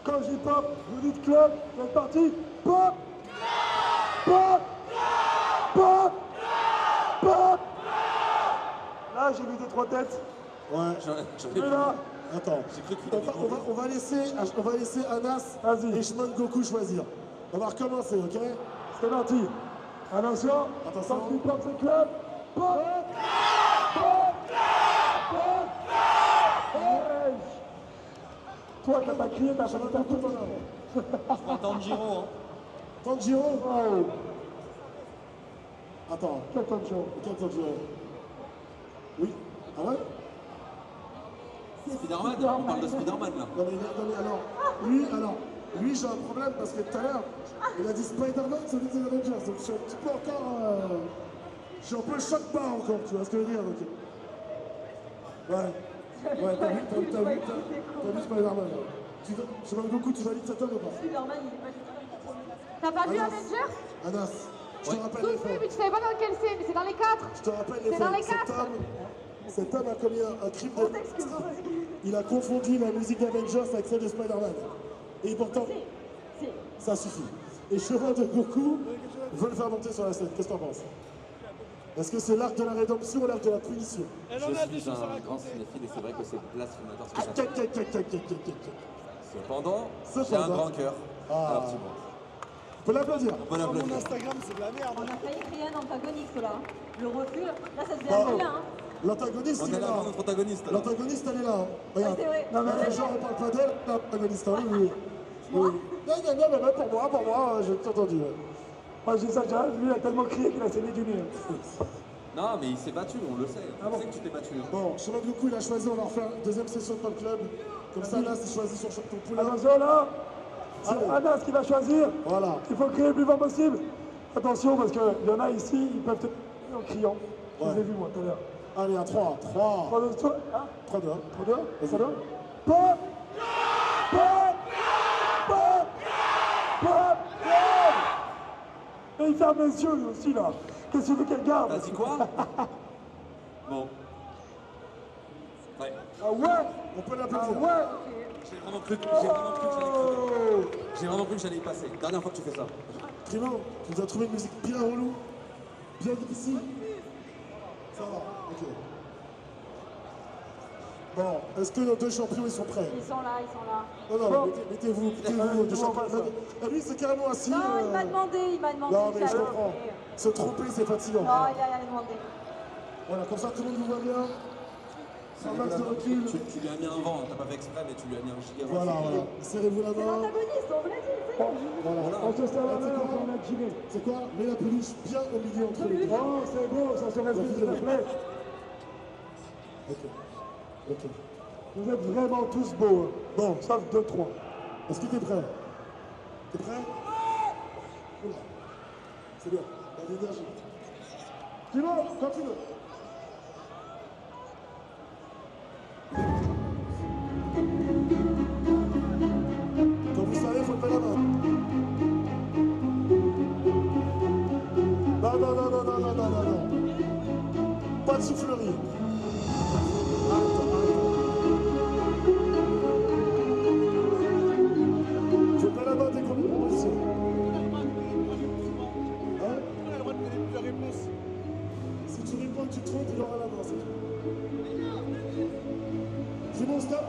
quand je dis Pop, vous dites Club, c'est parti. Pop! Pop! Pop! Pop! Là, j'ai vu 2-3 têtes. Ouais, j'en ai mais là, vu. attends, J'ai cru qu'il on va laisser Anas et Shimon Goku choisir. On va recommencer, ok? C'est parti. Attention, attention. Quand tu Pop, c'est Club. Pop! Pop! Pop! Pop! Toi, t'as pas crié, t'as pas tout en avant. Je prends Tanjiro. Hein. Tanjiro? Ouais. Attends. Quel Tanjiro? Quel Tanjiro? Oui. Ah ouais? Spider-Man, on parle de Spider-Man là. Non mais alors, lui j'ai un problème parce que tout à l'heure, il a dit Spider-Man, ça veut dire Avengers. Donc je suis un petit peu encore... je suis un peu choc bas encore, tu vois ce que je veux dire, donc... Ouais, t'as vu Spider-Man. Je sais pas beaucoup, tu valides cet homme ou pas? Spider-Man, il est pas du tout. T'as pas vu Avengers? Anas, je te rappelle Oui, les faits. mais tu savais pas dans quelle c'est, mais c'est dans les 4. Je te rappelle les C'est dans les faits. 4. Cet homme a commis un crime de... Il a confondu la musique d'Avengers avec celle de Spider-Man. Et pourtant, ça suffit. Et Cheval de Goku veut le faire monter sur la scène. Qu'est-ce que t'en penses? Est-ce que c'est l'arc de la rédemption ou l'arc de la punition? Je suis un grand cinéphile et c'est vrai que c'est blasphémateur ce que ça fait. Cependant, j'ai un grand cœur. Alors tu vois. On peut l'applaudir. On peut l'applaudir. Mon Instagram, c'est de la merde. On a failli créer un antagoniste là. Le refus, là ça devient Non. vilain. Hein. L'antagoniste, On il est est là là. avant notre protagoniste. L'antagoniste, elle est là. Regarde. c'est vrai. Non, mais les gens, on parle pas d'elle. L'antagoniste, oui. Oui. Non, mais pour moi, j'ai tout entendu. Moi, j'ai ça déjà. Lui, il a tellement crié qu'il a saigné du nez. Non, mais il s'est battu, on le sait. On sait que tu t'es battu. Bon, Chemin de Goku, il a choisi, on va refaire une deuxième session de Pop Club. Comme ça, Anas, il choisit son poulain. Attention là. Anas qui va choisir. Voilà. Il faut crier le plus fort possible. Attention, parce qu'il y en a ici, ils peuvent te en criant. Je les ai vus, moi, tout à l'heure. Allez, à 3. 3. 3, 2, 3. 3, 2. 3, 2. 3, 2. Pop! Pop! Pop! Pop! Et il ferme les yeux, lui aussi, là. Qu'est-ce que tu veux qu'elle garde? T'as dit quoi? Bon. Ouais. Ah ouais? On peut l'applaudir. Ah ouais? J'ai vraiment cru que j'allais y passer. Dernière fois que tu fais ça. Primo, tu nous as trouvé une musique bien relou, bien difficile. Ça va, ok. Bon, est-ce que nos deux champions, ils sont prêts? Ils sont là. Non, mettez-vous, deux champions. Ah, lui, c'est carrément assis. Non, il m'a demandé. Non, mais je comprends. Se tromper, c'est fatigant. Non, il a rien demandé. Voilà, comme ça, tout le monde vous voit bien. Un max de recul. Tu lui as mis un vent, t'as pas fait exprès, mais tu lui as mis un giga vent. Voilà, voilà. Serrez-vous la main. L'antagoniste, on vous l'a dit, c'est bon. Voilà. On se serre la main, on a dîné. C'est quoi? Mets la peluche bien au milieu entre les deux. Oh, c'est bon, ça se respecte, s'il vous plaît. Ok. Ok. Vous êtes vraiment tous beaux. Bon, sauf 2-3. Est-ce que t'es prêt? T'es prêt? Oula. C'est bien. T'as de l'énergie. Dis-moi, quand tu veux. Quand vous savez, il faut lever la main. Non, non, non, non, non, non, non, non, non. Pas de soufflerie. Attends, attends. Faut lever la main dès qu'on est en position. Hein? On a le droit de donner plusieurs réponses. Si tu réponds que tu te trompes, il aura la main, c'est tout. C'est bon, stop.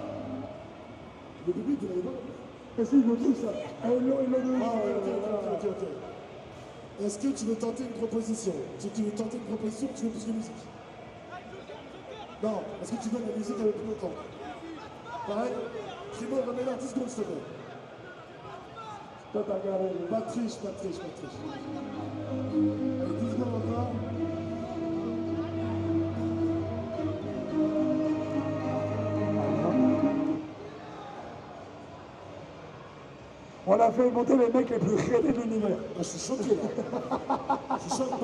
Le public, vous l'avez pas? Mais si, ils l'ont dit ça. Ah, ils l'ont dit. Ah, ok, ok. Est-ce que tu veux tenter une proposition? Tu veux tenter une proposition ou tu veux plus de musique? Non, est-ce que tu veux de la musique avec plus longtemps? Pareil? Primo, remets-la 10 secondes, s'il te plaît. Toi, t'as regardé. Pas de triche, pas de triche, pas de triche. Allez, 10 secondes encore. On a fait monter les mecs les plus créés de l'univers. Ah, je suis choqué là. Je suis choqué.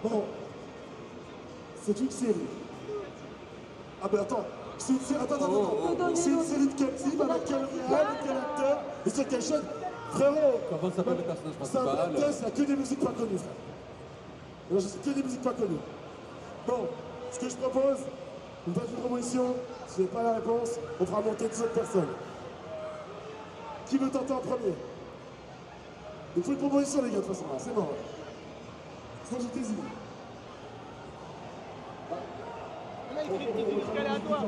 Bon. C'est une série. Ah ben attends. C'est une série. Attends. C'est une série de quel type, avec quel réal, avec quel acteur et sur quelle chaîne? Frérot. Comment s'appelle le personnage C'est un principal? blind test, il n'y a que des musiques pas connues, frère. Là, je sais que des musiques pas connues. Bon, ce que je propose, vous faites une proposition. Si vous n'avez pas la réponse, on fera monter 10 autres personnes. Qui veut tenter en premier? Il faut une proposition, les gars, de toute façon. C'est mort. Sinon, je t'hésite. On a écrit des musiques aléatoires.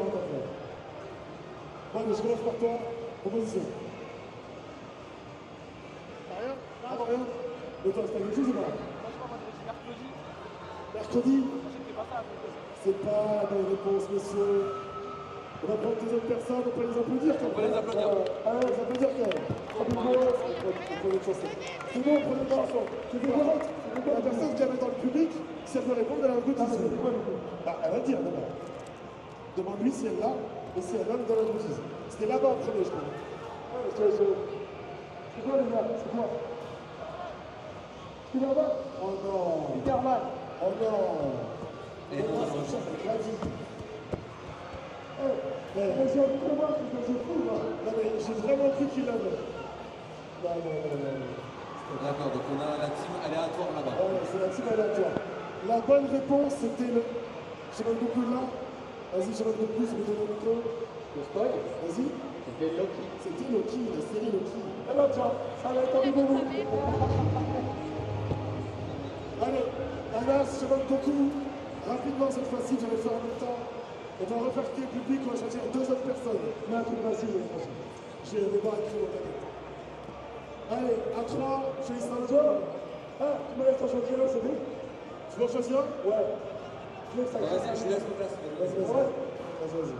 Bon, mais je commence par toi. Proposition. T'as rien? Ah, rien. Mais toi, c'est quelque chose ou pas? Franchement, moi j'avais dit mercredi. Mercredi? C'était pas ça. C'est pas la bonne réponse, monsieur. On va prendre 2 autres personnes, on peut les applaudir quand même. On peut les applaudir. Ah ouais, les applaudir quand même. Prenez une chanson. C'est bon, prenez une chanson. C'est des votes. La personne qui avait dans le public, si elle veut répondre, elle a un coup de Bah, elle va dire d'abord. Demande-lui si elle l'a et si elle donne dans la notice. C'était là-bas en premier, je crois. C'est quoi les gars? C'est quoi? C'est là-bas? Oh non. Hyperman. Oh non. Et non, c'est une chance, c'est gratuit. Mais j'ai envie de voir ce que je fous là. Non mais j'ai vraiment cru qu'il l'avait. Non. D'accord, donc on a la team aléatoire là-bas. Ouais, c'est la team aléatoire. La bonne réponse, c'était le... J'aimerais beaucoup là. Vas-y, j'aimerais beaucoup, je vais donner le micro. Le spoil? Vas-y. C'était Loki. C'était Loki, la série Loki. Eh ben tiens, ça va être un nouveau mot. Allez, Anas, je demande beaucoup. Rapidement cette fois-ci, je vais le faire en même temps. On va refaire qui est public, on va choisir 2 autres personnes. Mais un truc facile, J'ai des barres écrites dans ta tête. Allez, à 3, je vais installer. Ah, tu me laisses en choisir un, c'est bon? Tu veux en choisir un? Ouais. Je laisse ça. Vas-y, je laisse ma place. Vas-y.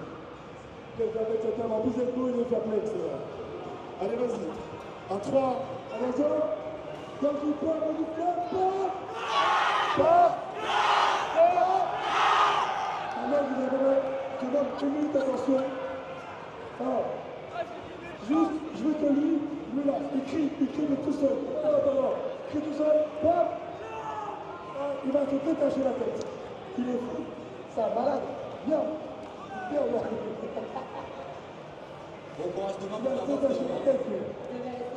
En plus, c'est beau, il est fair play. Allez, vas-y. À 3. Attention. Quand il parle, on dit je demande 1 minute d'attention. Alors, juste, je veux que lui là, il crie mais tout seul. Attends, il crie tout seul. Bam. Il va se détacher la tête. Il est fou. C'est un malade. Viens. Bon courage demain Il va se détacher la tête.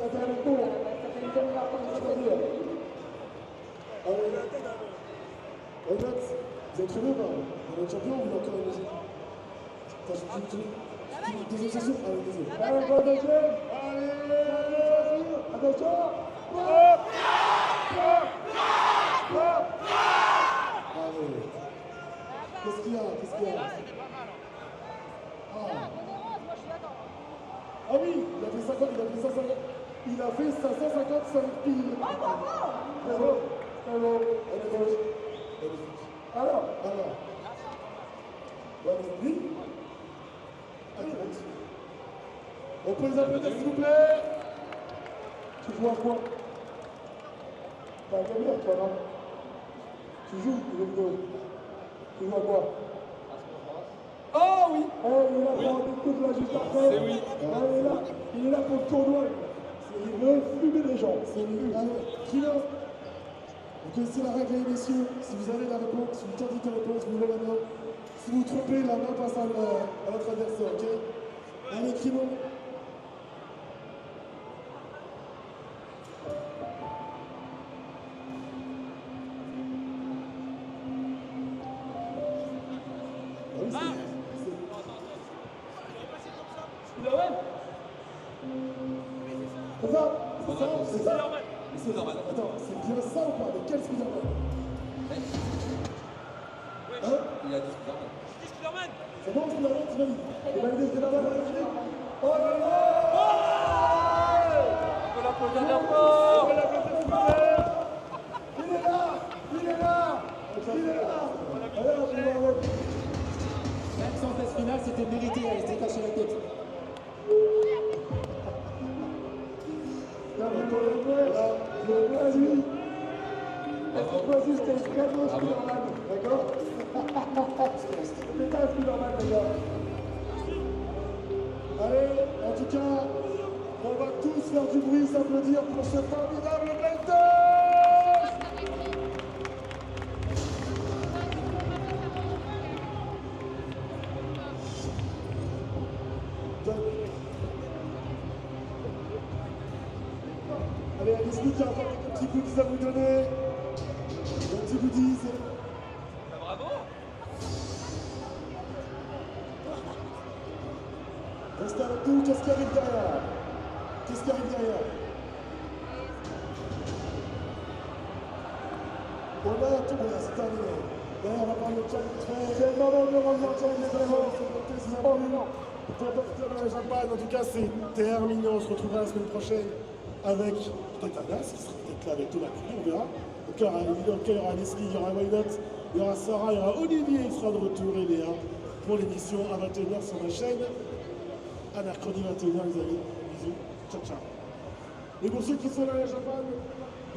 Ça fait un coup. Honnête, vous avez trouvé ou pas? Vous êtes champion ou vous avez encore une musique? Deuxième session? Allez, deuxième. Allez, bon deuxième. Allez. Attention. Allez. Qu'est-ce qu'il y a? Ah oui, il a fait 50, il a fait 555 piles. Bravo. Alors, Ouais, mais lui. Allez, monte. On peut les applaudir, s'il vous plaît. Tu joues à quoi? T'as gagné, toi, non? Tu joues aux jeux vidéo? Tu joues à quoi? Oh oui! Eh, il est là pour un écoute là juste après. C'est oui. Il est là pour le tournoi. Il veut fumer les gens. C'est lui. Allez, Kilo. Vous connaissez la règle, les messieurs. Si vous avez la réponse, si vous tentez de réponse, vous levez la main. Si vous trompez, la main passe à votre adversaire, ok? Allez, Kilo. C'est ça? C'est normal. Attends, c'est bien ça ou pas? Mais quel Spider-Man? Hein? Il a dit Spider-Man. C'est bon, Spider-Man, tu valides? Tu valides Spider-Man? Oh là là! On peut l'applaudir bien fort! On peut l'applaudir, s'il vous plaît! Il est là! Il est là! Il est là! Allez, on va voir. Même sans phase finale, c'était mérité, elle s'est cachée la tête. Vas-y. Vas-y, c'était un cadeau, Spider-Man. D'accord? C'était un Spider-Man, les gars. Allez, en tout cas, on va tous faire du bruit, s'applaudir pour ce formidable Belton! Allez, Alice, il y a encore quelques petits goodies à vous donner. Des petits goodies. Bravo! Restez avec nous, qu'est-ce qui arrive derrière? Qu'est-ce qui arrive derrière? On a tout, voilà, c'est terminé. Derrière, on va parler de challenge. C'est le moment de rendre le challenge. Pour profiter de la champagne, en tout cas, c'est terminé. On se retrouvera la semaine prochaine avec peut-être Anas, qui sera peut-être là avec Thomas Cruz, on verra. Donc, il y aura Leslie, il y aura Wynot, il y aura Sarah, il y aura Olivier, il sera de retour, et Léa, pour l'émission à 21h sur ma chaîne. À mercredi 21h, les amis. Bisous. Ciao, ciao. Et pour ceux qui sont dans la champagne,